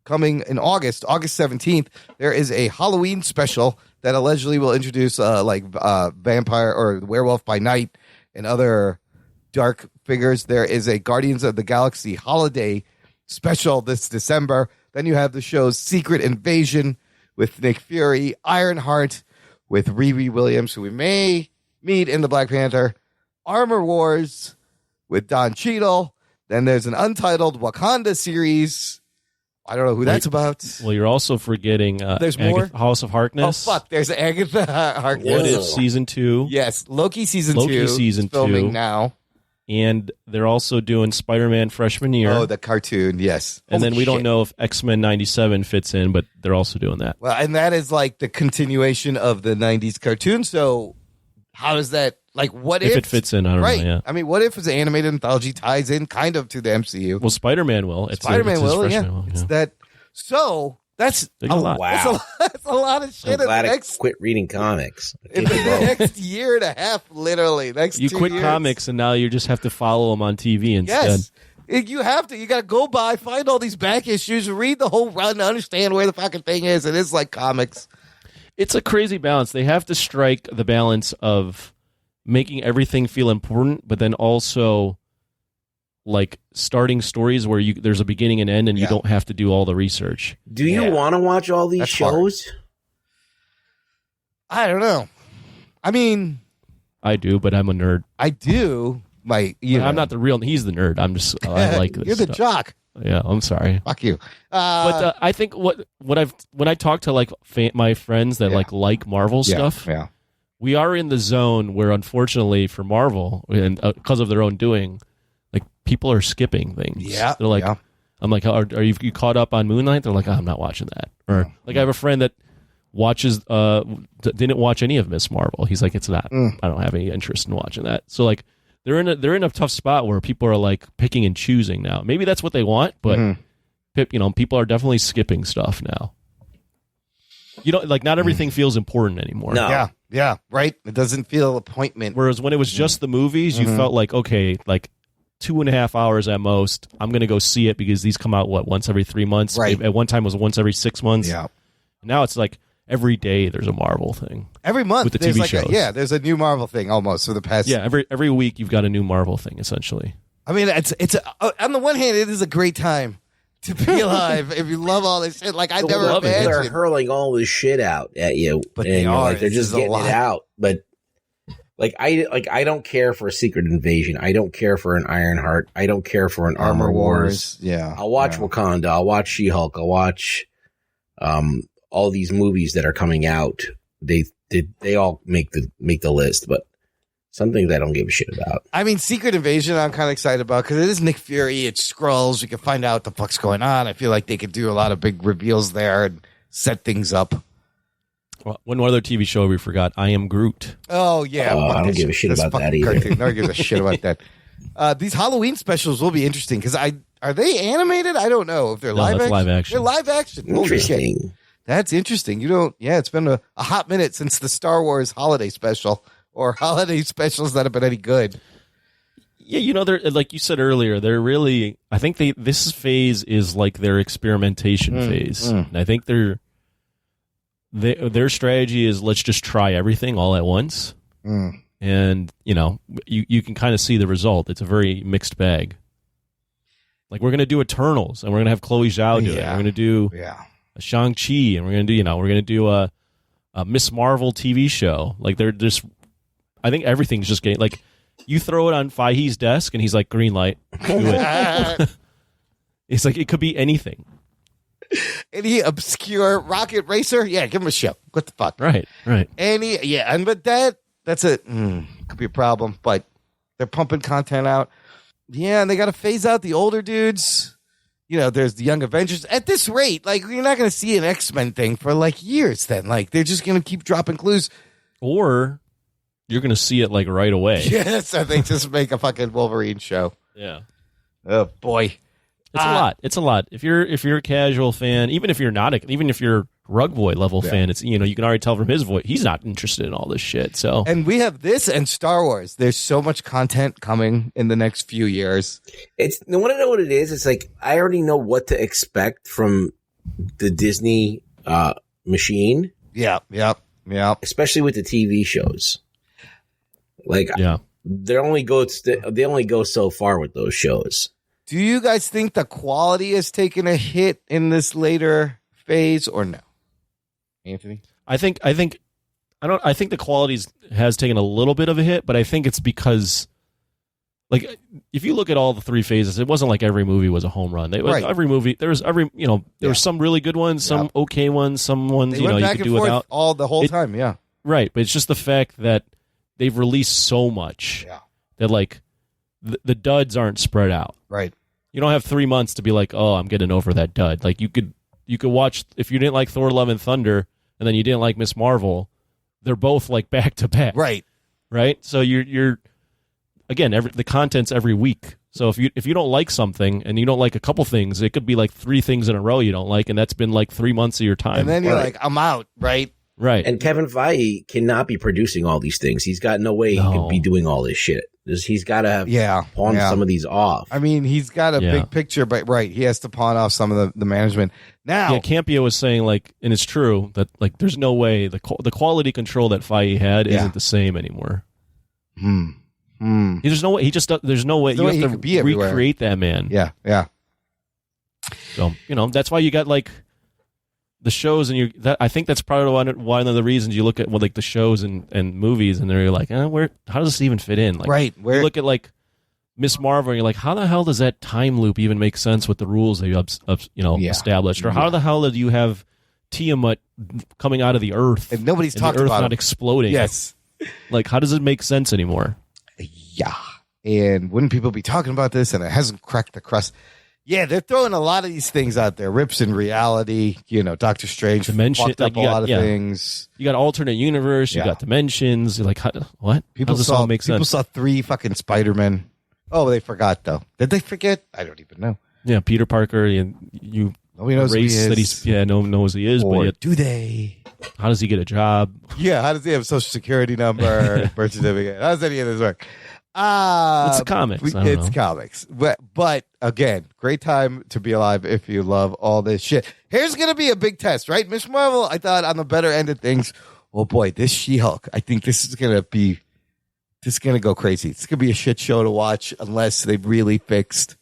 coming in August 17th. There is a Halloween special that allegedly will introduce vampire or werewolf by night and other dark figures. There is a Guardians of the Galaxy holiday special this December. Then you have the show's Secret Invasion with Nick Fury, Ironheart with Riri Williams, who we may meet in the Black Panther, Armor Wars with Don Cheadle. Then there's an untitled Wakanda series. I don't know who that's about. Well, you're also forgetting there's more? House of Harkness. Oh, fuck. There's Agatha Harkness. What If Season 2. Yes. Loki Season 2. Season 2. Filming now. And they're also doing Spider-Man Freshman Year. Oh, the cartoon. Yes. And then we don't know if X-Men 97 fits in, but they're also doing that. Well, and that is like the continuation of the 90s cartoon. So how does that, like, what if it fits in, I don't know, yeah. I mean, what if his animated anthology ties in kind of to the MCU? Well, Spider-Man will. Spider-Man will, yeah. Will, It's that. So that's a lot. Wow. That's a lot of shit. I'm glad I quit reading comics. In the next year and a half, literally. You 2 quit years. comics, and now you just have to follow them on TV instead. Yes. You have to. You got to go by, find all these back issues, read the whole run to understand where the fucking thing is. It is like comics. It's a crazy balance. They have to strike the balance of making everything feel important, but then also like starting stories where there's a beginning and end and you don't have to do all the research. Do you want to watch all these shows? I don't know. I mean, I do, but I'm a nerd. I do. I'm not the real. He's the nerd. I'm just. I like this. You're the stuff. jock. Yeah, I'm sorry. Fuck you. But I think when I talk to like my friends that like Marvel stuff, we are in the zone where unfortunately for Marvel and because of their own doing, like people are skipping things. Yeah, they're like, I'm like, are you caught up on Moon Knight? They're like, I'm not watching that. Or like I have a friend that watches didn't watch any of Miss Marvel. He's like, it's not. I don't have any interest in watching that. So like they're in a tough spot where people are like picking and choosing now. Maybe that's what they want, but people are definitely skipping stuff now. You know, like not everything feels important anymore. No. Yeah, right. It doesn't feel appointment. Whereas when it was just the movies, you felt like, okay, like 2.5 hours at most. I'm going to go see it because these come out once every 3 months. Right. At one time it was once every 6 months. Yeah. Now it's like every day there's a Marvel thing. Every month with the there's TV like shows. there's a new Marvel thing almost for the past. Yeah, every week you've got a new Marvel thing essentially. I mean, it's on the one hand, it is a great time to be alive if you love all this shit. Like I never People are imagined. hurling all this shit out at you, But and they you're are. like, they're This just is a getting lot. it out. But I don't care for a Secret Invasion. I don't care for an Ironheart. I don't care for an Armor Wars. Yeah, I'll watch Wakanda. I'll watch She-Hulk. I'll watch all these movies that are coming out. They all make the list, but some things I don't give a shit about. I mean, Secret Invasion, I'm kind of excited about because it is Nick Fury. It's Skrulls. We can find out what the fuck's going on. I feel like they could do a lot of big reveals there and set things up. Well, one other TV show we forgot, I Am Groot. Oh, yeah. I don't give a shit about that either. Cartoon. No one gives a shit about that. These Halloween specials will be interesting because are they animated? I don't know if they're live action. Live action. They're live action. Holy Interesting. shit. That's interesting. It's been a hot minute since the Star Wars holiday special or holiday specials that have been any good. Yeah, they're like you said earlier, they're really, I think this phase is like their experimentation phase. And I think their strategy is let's just try everything all at once. And, you can kind of see the result. It's a very mixed bag. Like we're going to do Eternals and we're going to have Chloe Zhao do it. We're going to do a Shang-Chi and we're going to do a Miss Marvel TV show. Like they're just, I think everything's just getting like, you throw it on Fahey's desk and he's like, green light, do it. It's like, it could be anything. Any obscure rocket racer? Yeah, give him a show. What the fuck? Right. But that's it. Could be a problem, but they're pumping content out. Yeah, and they got to phase out the older dudes. There's the Young Avengers. At this rate, like, you're not going to see an X-Men thing for, like, years then. Like, they're just going to keep dropping clues. Or you're going to see it, like, right away. Yes, I think just make a fucking Wolverine show. Yeah. Oh, boy. It's a lot. It's a lot. If you're a casual fan, even if you're Rugboy level fan. It's you can already tell from his voice he's not interested in all this shit. So and we have this and Star Wars. There's so much content coming in the next few years. I want to know what it is. It's like I already know what to expect from the Disney machine. Yeah. Especially with the TV shows. Like they only go so far with those shows. Do you guys think the quality has taken a hit in this later phase or no? Anthony? I think the quality has taken a little bit of a hit, but I think it's because like if you look at all the three phases, it wasn't like every movie was a home run. Every movie there were some really good ones, some okay ones, some ones they went you back could and do forth without all the whole time, yeah. Right, but it's just the fact that they've released so much that like the duds aren't spread out. Right. You don't have 3 months to be like, oh, I'm getting over that dud. Like you could watch if you didn't like Thor: Love and Thunder and then you didn't like Miss Marvel, they're both like back to back. Right. So you're again the content's every week. So if you don't like something and you don't like a couple things, it could be like 3 things in a row you don't like, and that's been like 3 months of your time. And then you're like, I'm out, right? Right. And Kevin Feige cannot be producing all these things. He's got no way he could be doing all this shit. He's got to have pawned some of these off. I mean, he's got a big picture, but he has to pawn off some of the management. Now, Campio was saying like, and it's true that like, there's no way the quality control that Feige had isn't the same anymore. There's no way. There's no way. You have to recreate that man. Yeah. So that's why you got like the shows, and I think that's probably one of the reasons you look at like the shows and movies, and they're like, how does this even fit in? Like, right. You look at like Miss Marvel, and you're like, how the hell does that time loop even make sense with the rules they established? Or how the hell did you have Tiamat coming out of the earth and nobody's talked the earth about not it. Exploding? Yes. Like, how does it make sense anymore? Yeah. And wouldn't people be talking about this? And it hasn't cracked the crust. Yeah, they're throwing a lot of these things out there. Rips in reality, Doctor Strange fucked up a lot of things. You got alternate universe, you got dimensions. You're like, what? People How does this all make sense? People saw 3 fucking Spider-Men. Oh, they forgot, though. Did they forget? I don't even know. Yeah, Peter Parker, nobody knows who he is. That he's, no one knows who he is. Or but yet, do they? How does he get a job? Yeah, how does he have a social security number, birth certificate? How does any of this work? It's comics. It's comics. But again, great time to be alive if you love all this shit. Here's going to be a big test, right? Miss Marvel, I thought on the better end of things, oh boy, this She-Hulk, I think this is going to go crazy. It's going to be a shit show to watch unless they've really fixed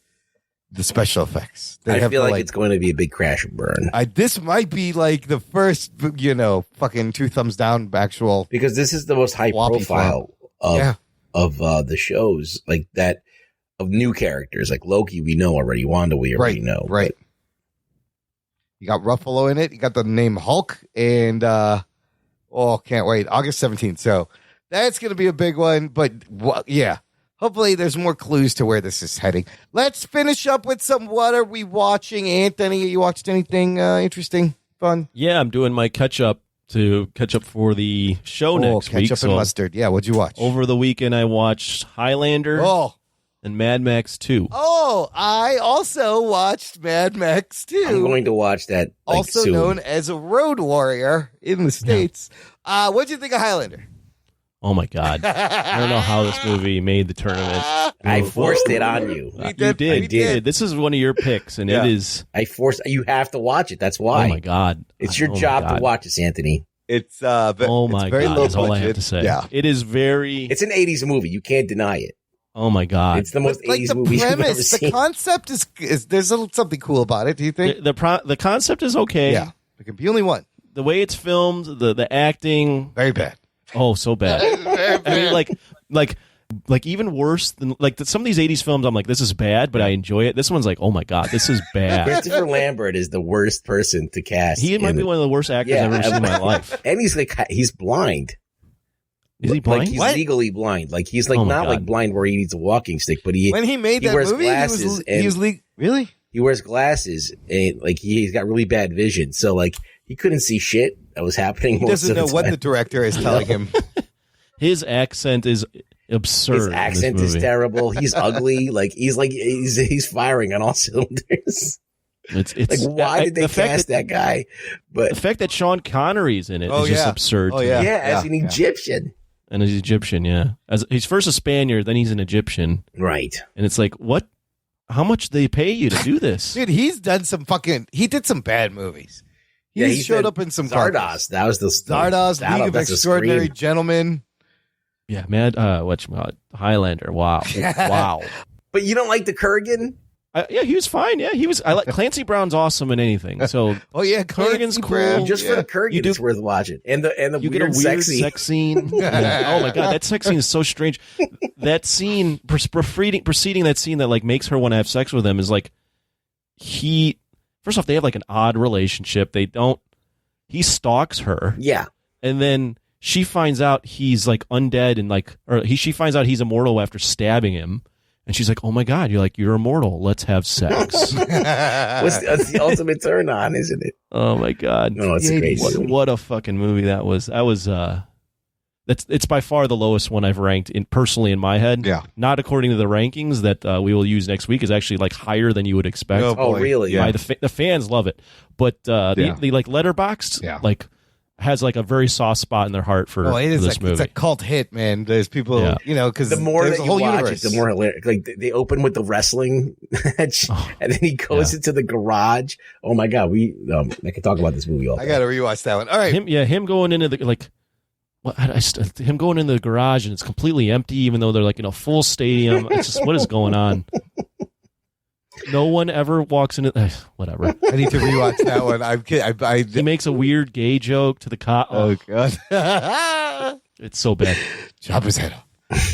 the special effects. I feel like it's going to be a big crash and burn. This might be like the first, fucking 2 thumbs down actual. Because this is the most high profile of the shows like that of new characters. Like Loki, we know already. Wanda, we already know. Right. You got Ruffalo in it. You got the name Hulk. And, can't wait. August 17th. So that's going to be a big one. But, hopefully there's more clues to where this is heading. Let's finish up with some what are we watching. Anthony, you watched anything interesting, fun? Yeah, I'm doing my catch-up for the show next week. Ketchup and mustard. Yeah, what'd you watch? Over the weekend, I watched Highlander and Mad Max 2. Oh, I also watched Mad Max 2. I'm going to watch that also soon. known as a Road Warrior in the States. Yeah. What'd you think of Highlander? Oh, my God. I don't know how this movie made the tournament. I forced it on you. You did. This is one of your picks, and it is... You have to watch it. That's why. Oh, my God. It's your job to watch this, Anthony. It's very low that's all I budget. have to say. Yeah. It is very... It's an 80s movie. You can't deny it. Oh, my God. It's the most 80s movie you've ever seen. The concept is there's something cool about it, do you think? The concept is okay. Yeah. It can be only one. The way it's filmed, the acting... Very bad. Oh, so bad. I mean, like even worse than some of these 80s films. I'm like, this is bad, but I enjoy it. This one's like, oh my God, this is bad. Christopher Lambert is the worst person to cast. He might be one of the worst actors I've ever seen in my life. And he's blind. Is he blind? Like he's legally blind. Like he's not like blind where he needs a walking stick, but when he made that wears movie, glasses he was really. He wears glasses and like he's got really bad vision, so like he couldn't see shit that was happening. He doesn't know what the director is telling him. His accent is absurd. His accent is terrible. He's ugly. He's firing on all cylinders. It's like, why did they cast that guy? But the fact that Sean Connery's in it is just absurd. As an Egyptian. And he's Egyptian, as he's first a Spaniard, then he's an Egyptian, right? And it's like, what? How much do they pay you to do this, dude? He did some bad movies. He showed up in some Zardoz. That was the Zardoz, League of Extraordinary Gentlemen. Yeah, Highlander. Wow, wow. But you don't like the Kurgan? Yeah, he was fine. Yeah, he was. I like Clancy Brown's awesome in anything. So Kurgan's cool. Just for the Kurgan, it's worth watching. And the you weird, get a weird sex scene. Yeah. Oh my god, that sex scene is so strange. That scene preceding that scene that like makes her want to have sex with him is like first off, they have like an odd relationship. He stalks her. Yeah. And then she finds out he's like undead and she finds out he's immortal after stabbing him. And she's like, "Oh my god, you're immortal. Let's have sex." That's the ultimate turn on, isn't it? Oh my god! No, it's a great movie. What a fucking movie that was. It's by far the lowest one I've ranked personally in my head. Yeah. Not according to the rankings that we will use next week is actually like higher than you would expect. Oh really? Yeah. The fans love it, but the like Letterboxd has like a very soft spot in their heart for this movie. It's a cult hit, man. There's people, because the more that you watch universe. it, the more hilarious. Like they open with the wrestling match, and then he goes into the garage. Oh my god, I could talk about this movie all day. I got to rewatch that one. All right, him going into the him going into the garage and it's completely empty, even though they're like in a full stadium. It's just what is going on? No one ever walks into whatever. I need to rewatch that one. He makes a weird gay joke to the cop. Oh god, it's so bad. Chop his head off.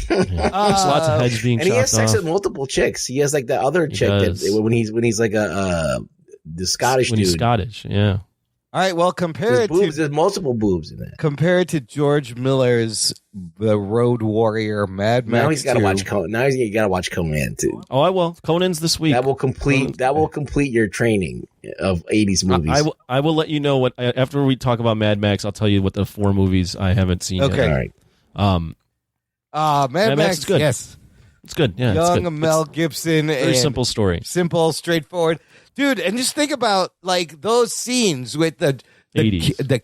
There's lots of heads being chopped off. And he has sex with multiple chicks. He has like the other chick when he's like the Scottish dude. He's Scottish, yeah. All right, well, there's multiple boobs in that. Compared to George Miller's The Road Warrior, Mad Max. Now he's got to watch Conan. Now he's got to watch Conan too. Oh, I will. Conan's this week. That will complete your training of 80s movies. I will let you know what after we talk about Mad Max. I'll tell you what the 4 movies I haven't seen. Okay, yet. All right. Mad Max is good. Yes, it's good. Yeah, young it's good. Mel Gibson. Very simple story. Simple, straightforward, dude. And just think about like those scenes with the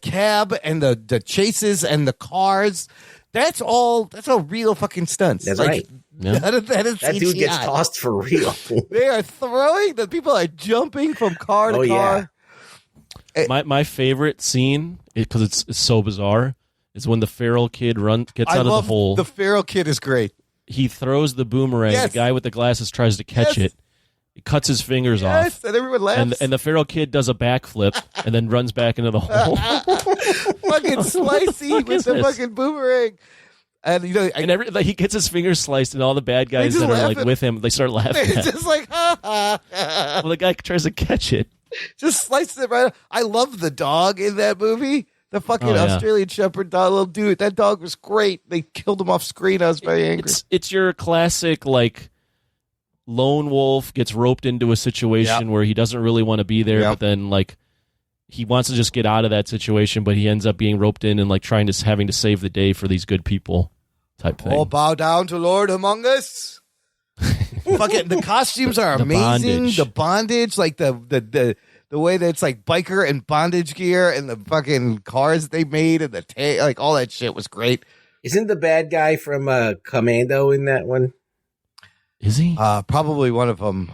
cab and the chases and the cars. That's all real fucking stunts. That's like, right. Yeah. That dude gets tossed for real. They are throwing. The people are jumping from car to car. Yeah. My favorite scene, because it's so bizarre, is when the feral kid gets out of the hole. The feral kid is great. He throws the boomerang. Yes. The guy with the glasses tries to catch it. He cuts his fingers off. And everyone laughs. And the feral kid does a backflip and then runs back into the hole. Fucking slicey with the fucking boomerang. And he gets his fingers sliced, and all the bad guys that are like with him, they start laughing. It's just like, well, the guy tries to catch it. Just slices it right. I love the dog in that movie. The fucking Australian Shepherd dog, little dude. That dog was great. They killed him off screen. I was very angry. It's your classic like lone wolf gets roped into a situation where he doesn't really want to be there, but then like he wants to just get out of that situation, but he ends up being roped in and like having to save the day for these good people type thing. Oh, bow down to Lord among us. Fucking the costumes are amazing. The bondage, like the way that it's like biker and bondage gear and the fucking cars they made and the like all that shit was great. Isn't the bad guy from Commando in that one? Is he? Probably one of them.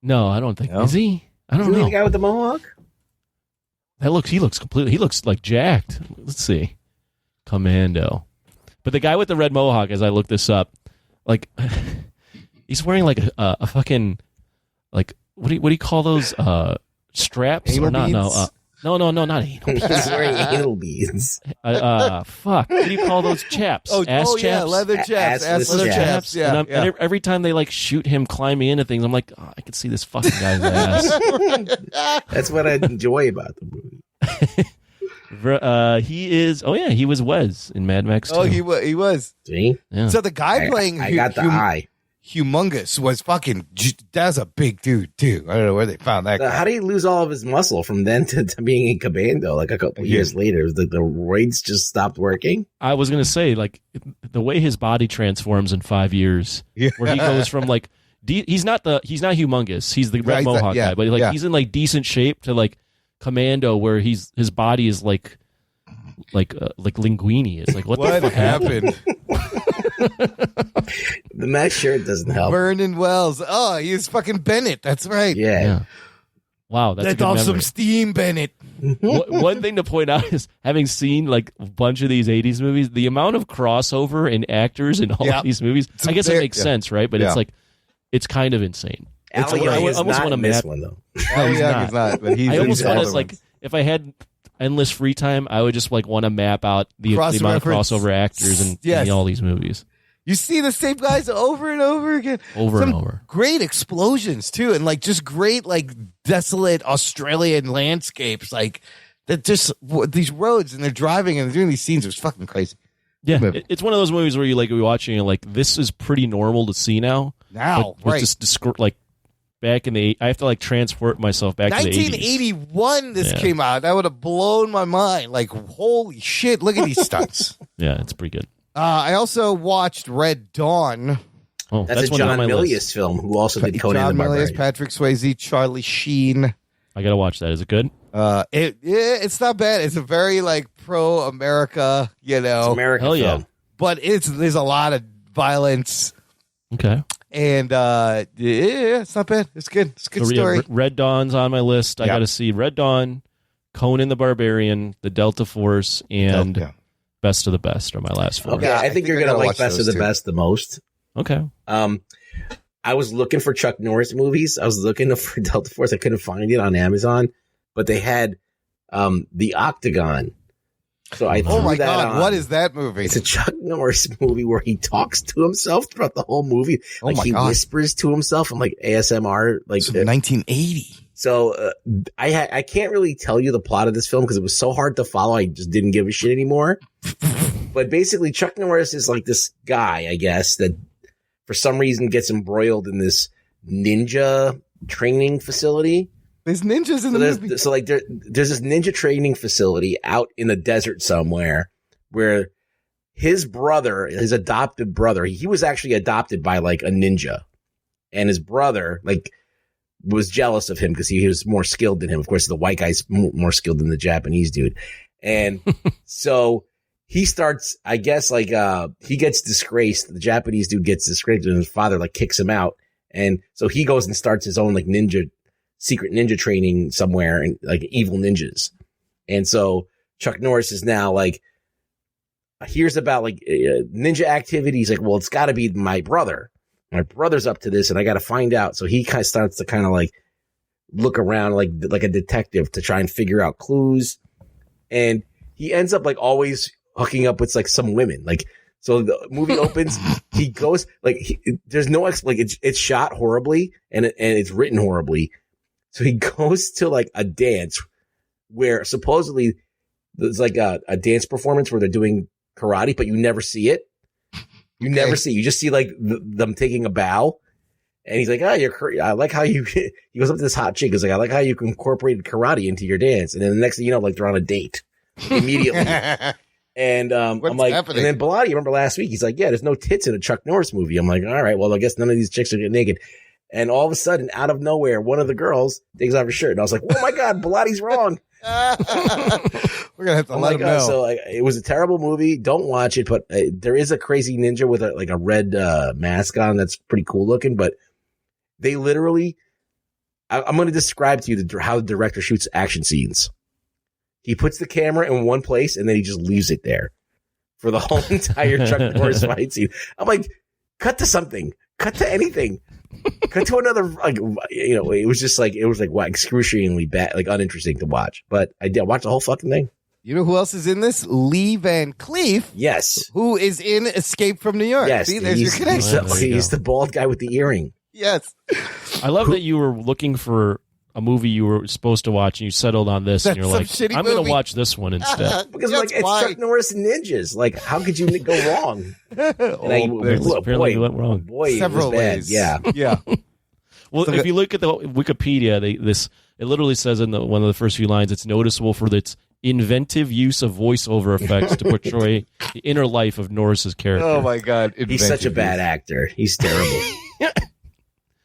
No, I don't think. No? Is he? I don't know. The guy with the mohawk? He looks like jacked. Let's see. Commando. But the guy with the red mohawk, as I look this up, like he's wearing like a fucking like what do you call those straps? Anal or not? beads? No, not anal beads. He's wearing anal beads. Fuck. What do you call those chaps? Ass chaps? Yeah, leather chaps. Leather chaps. Yeah, and every time they like shoot him climbing into things, I'm like, I can see this fucking guy's ass. That's what I enjoy about the movie. He was Wes in Mad Max 2. Oh, he was. See? Yeah. So the guy playing I got the eye. Humongous was fucking. That's a big dude too. I don't know where they found that guy. How did he lose all of his muscle from then to being in Commando? Like a couple years later, the roids just stopped working. I was gonna say, like the way his body transforms in 5 years, where he goes from like he's not humongous. He's the red mohawk guy, but like he's in like decent shape to like Commando, where his body is like linguini. It's like what the fuck happened? The mesh shirt doesn't help. Vernon Wells. Oh, he's fucking Bennett. That's right. Yeah. Wow, that's let off some steam, Bennett. One thing to point out is, having seen like a bunch of these 80s movies, the amount of crossover in actors in all of these movies, I guess it makes sense, right? But it's like, it's kind of insane. It's like, I almost want to map one though. He's not, but he's I almost want to like, if I had endless free time, I would just like want to map out the amount of crossover actors in all these movies. You see the same guys over and over again. And over. Great explosions, too. And, like, just great, like, desolate Australian landscapes. Like, that just, these roads, and they're driving and they're doing these scenes. It was fucking crazy. Yeah. It's one of those movies where you're watching and, like, this is pretty normal to see now. Right. Just like, back in the, I have to, like, transport myself back to the 80s. 1981, this came out. That would have blown my mind. Like, holy shit, look at these stunts. Yeah, it's pretty good. I also watched Red Dawn. Oh, that's a John Milius film, who also did Conan the Barbarian. John Milius, Patrick Swayze, Charlie Sheen. I gotta watch that. Is it good? It's not bad. It's a very like pro-America, you know, it's American film. Yeah. But there's a lot of violence. Okay. And it's not bad. It's good. It's a good story. Red Dawn's on my list. I gotta see Red Dawn, Conan the Barbarian, The Delta Force, and Best of the Best are my last four. Okay, I think you're gonna like Best of the Best the most. Okay. I was looking for Chuck Norris movies. I was looking for Delta Force. I couldn't find it on Amazon, but they had The Octagon. So I threw oh my that god, on. what is that movie? It's a Chuck Norris movie where he talks to himself throughout the whole movie. Like he whispers to himself and like ASMR, like 1980. So I can't really tell you the plot of this film because it was so hard to follow. I just didn't give a shit anymore. But basically, Chuck Norris is like this guy, I guess, that for some reason gets embroiled in this ninja training facility. There's ninjas in the movie. So like there's this ninja training facility out in the desert somewhere where his brother, his adopted brother, he was actually adopted by like a ninja, and his brother like was jealous of him because he was more skilled than him. Of course, the white guy's more skilled than the Japanese dude. And so he starts, I guess, like, he gets disgraced. The Japanese dude gets disgraced and his father like kicks him out. And so he goes and starts his own like secret ninja training somewhere and like evil ninjas. And so Chuck Norris is now like, hears about like ninja activities. Like, well, it's gotta be my brother. My brother's up to this and I got to find out. So he kind of starts to kind of like look around like a detective to try and figure out clues. And he ends up like always hooking up with like some women. Like, so the movie opens, he goes like, there's no, like it's shot horribly and it's written horribly. So he goes to like a dance where supposedly there's like a dance performance where they're doing karate, but you never see it. You never see. You just see like them taking a bow, and he's like, I like how you." He goes up to this hot chick. He's like, "I like how you incorporated karate into your dance." And then the next thing you know, like they're on a date immediately. And I'm like, happening? And then Bilotti, remember last week? He's like, "Yeah, there's no tits in a Chuck Norris movie." I'm like, "All right, well, I guess none of these chicks are getting naked." And all of a sudden, out of nowhere, one of the girls takes off her shirt, and I was like, "Oh my god, Bilotti's wrong." We're gonna have to let him know. So like, it was a terrible movie. Don't watch it. But there is a crazy ninja with a red mask on that's pretty cool looking. But they literally, I'm going to describe to you how the director shoots action scenes. He puts the camera in one place and then he just leaves it there for the whole entire Chuck Norris fight scene. I'm like, cut to something, cut to anything. Cut to another, like, you know, it was just like, wow, excruciatingly bad, like uninteresting to watch. But I did watch the whole fucking thing. You know who else is in this? Lee Van Cleef. Yes. Who is in Escape from New York. Yes. See, there's your connection. He's the bald guy with the earring. Yes. I love that you were looking for a movie you were supposed to watch and you settled on this and you're like, I'm going to watch this one instead. Because like, it's Chuck Norris and ninjas. Like, how could you go wrong? Apparently went wrong. Boy, several ways. Yeah. Yeah. Well, if you look at the Wikipedia, it literally says in one of the first few lines, it's noticeable for its inventive use of voiceover effects to portray the inner life of Norris's character. Oh my God. He's such a bad actor. He's terrible.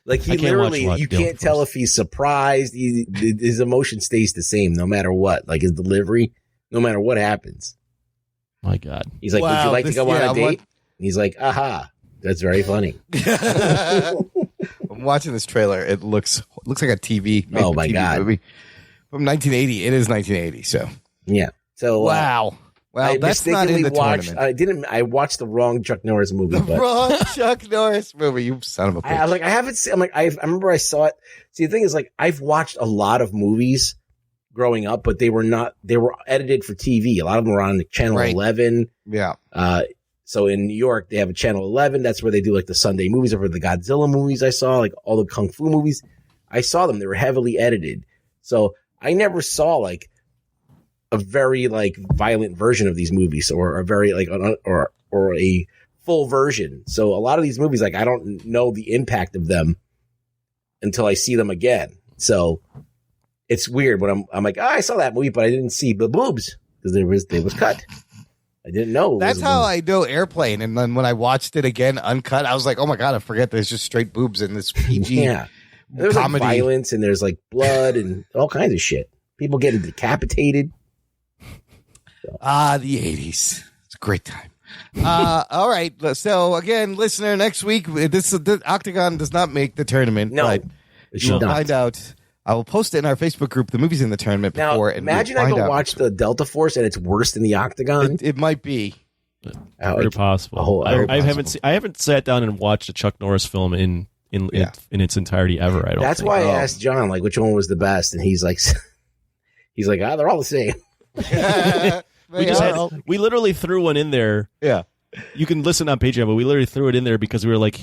Like he literally, you can't tell if he's surprised. His emotion stays the same no matter what. Like his delivery, no matter what happens. My God. He's like, would you like to go on a date? He's like, aha. That's very funny. I'm watching this trailer. It looks like a TV. Oh my God. Movie from 1980. It is 1980. So yeah. So wow. Well, that's not in the tournament. I watched the wrong Chuck Norris movie. The wrong Chuck Norris movie. You son of a bitch. I was like, I haven't seen. I'm like, I remember I saw it. See, the thing is, like, I've watched a lot of movies growing up, but they were edited for TV. A lot of them were on Channel 11. Yeah. So in New York, they have a Channel 11. That's where they do like the Sunday movies, or the Godzilla movies. I saw like all the Kung Fu movies. I saw them. They were heavily edited. So I never saw like a very like violent version of these movies, or a very like or a full version. So a lot of these movies, like I don't know the impact of them until I see them again. So it's weird when I'm like, I saw that movie, but I didn't see the boobs because they was cut. I didn't know. That's how I know Airplane. And then when I watched it again, uncut, I was like, oh my God, I forget there's just straight boobs in this PG There's comedy. like violence and there's like blood and all kinds of shit. People getting decapitated. The 80s. It's a great time. All right. So again, listener, next week, the Octagon does not make the tournament. No, but you will find out. I will post it in our Facebook group, the movies in the tournament before. And imagine I go watch the Delta Force and it's worse than the Octagon. It might be. Very possible. I haven't sat down and watched a Chuck Norris film in its entirety ever. I don't. That's think. why I asked John like which one was the best, and he's like, they're all the same. We literally threw one in there. Yeah, you can listen on Patreon, but we literally threw it in there because we were like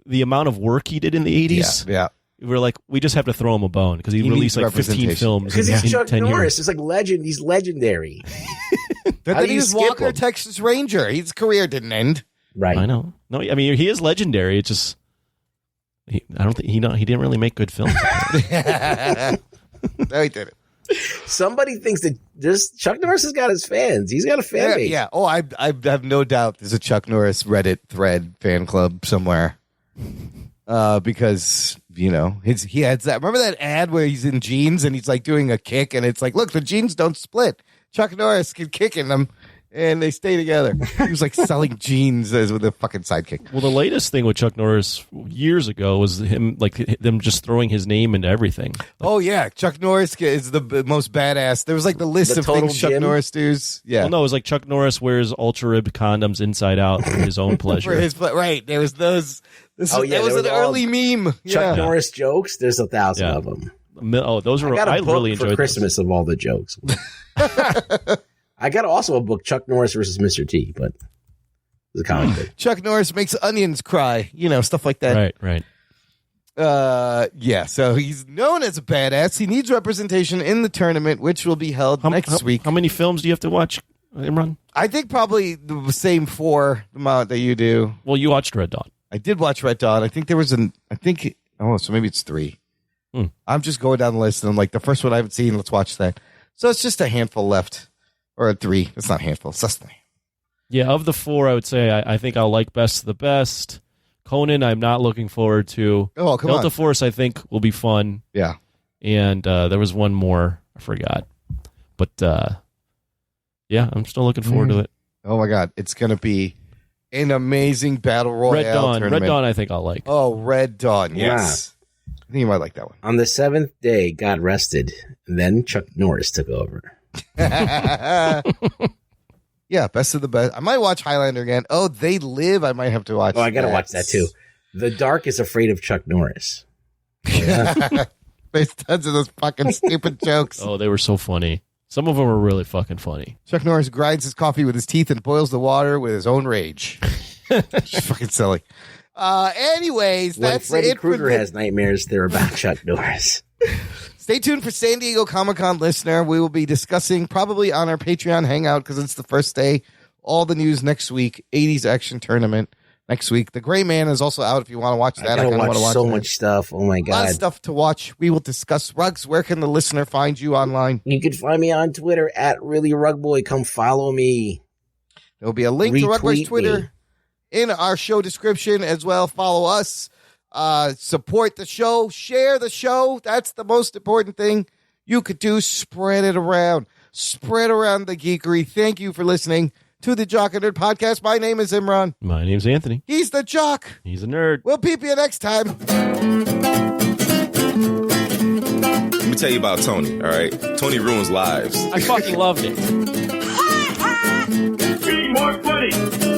the amount of work he did in the 80s. Yeah. We were like, we just have to throw him a bone because he released like 15 films because he's Chuck 10 Norris. years. It's like legend. He's legendary. Then he was Walker, Texas Ranger. His career didn't end. Right. I know. No, I mean he is legendary. It's just he didn't really make good films. No, he didn't. Somebody thinks that Chuck Norris has got his fans. He's got a fan base. Yeah. Oh, I have no doubt there's a Chuck Norris Reddit thread fan club somewhere. Because he had that. Remember that ad where he's in jeans and he's like doing a kick, and it's like, look, the jeans don't split. Chuck Norris can kick in them, and they stay together. He was like selling jeans as with a fucking sidekick. Well, the latest thing with Chuck Norris years ago was them just throwing his name into everything. Oh yeah, Chuck Norris is the most badass. There was like the list of things Chuck Norris does. Yeah, well, no, it was like Chuck Norris wears ultra ribbed condoms inside out for his own pleasure. Right. There was those. That was an early meme. Chuck Norris jokes. There's 1,000 of them. Oh, those were. I really enjoyed for Christmas of all the jokes. I got also a book, Chuck Norris versus Mr. T, but it's a comic book. Chuck Norris makes onions cry. Stuff like that. Right. Yeah. So he's known as a badass. He needs representation in the tournament, which will be held next week. How many films do you have to watch, Imran? I think probably the same 4 amount that you do. Well, you watched Red Dawn. I did watch Red Dawn. I think there was so maybe it's 3. I'm just going down the list and I'm like, the first one I haven't seen, let's watch that. So it's just a handful left. Or a 3. It's not a handful. It's just 3. Yeah, of the 4, I would say I think I'll like Best of the Best. Conan, I'm not looking forward to. Oh, come Delta on. Force, I think, will be fun. Yeah. And there was one more. I forgot. But, yeah, I'm still looking forward to it. Oh, my God. It's going to be an amazing Battle Royale tournament. Red Dawn, I think I'll like. Oh, Red Dawn. Yes. Yeah. I think you might like that one. On the 7th day, God rested. And then Chuck Norris took over. Yeah, Best of the Best. I might watch Highlander again. Oh, They Live. I might have to watch. Oh, I gotta watch that too. The Dark is afraid of Chuck Norris. There's tons of those fucking stupid jokes. Oh, they were so funny. Some of them were really fucking funny. Chuck Norris grinds his coffee with his teeth and boils the water with his own rage. It's fucking silly. Anyways, when that's Freddy it. Krueger has nightmares, they're about Chuck Norris. Stay tuned for San Diego Comic-Con, listener. We will be discussing probably on our Patreon hangout because it's the first day. All the news next week. 80s action tournament next week. The Gray Man is also out if you want to watch that. I gotta watch so much stuff. Oh my God. A lot of stuff to watch. We will discuss. Rugs, where can the listener find you online? You can find me on Twitter at ReallyRugBoy. Come follow me. There'll be a link to Rugboy's Twitter in our show description as well. Follow us. Support the show. Share the show. That's the most important thing you could do. Spread it around. Spread around the geekery. Thank you for listening to the Jock and Nerd Podcast. My name is Imran. My name's Anthony. He's the Jock. He's a nerd. We'll peep you next time. Let me tell you about Tony, all right? Tony ruins lives. I fucking loved it. Be more funny.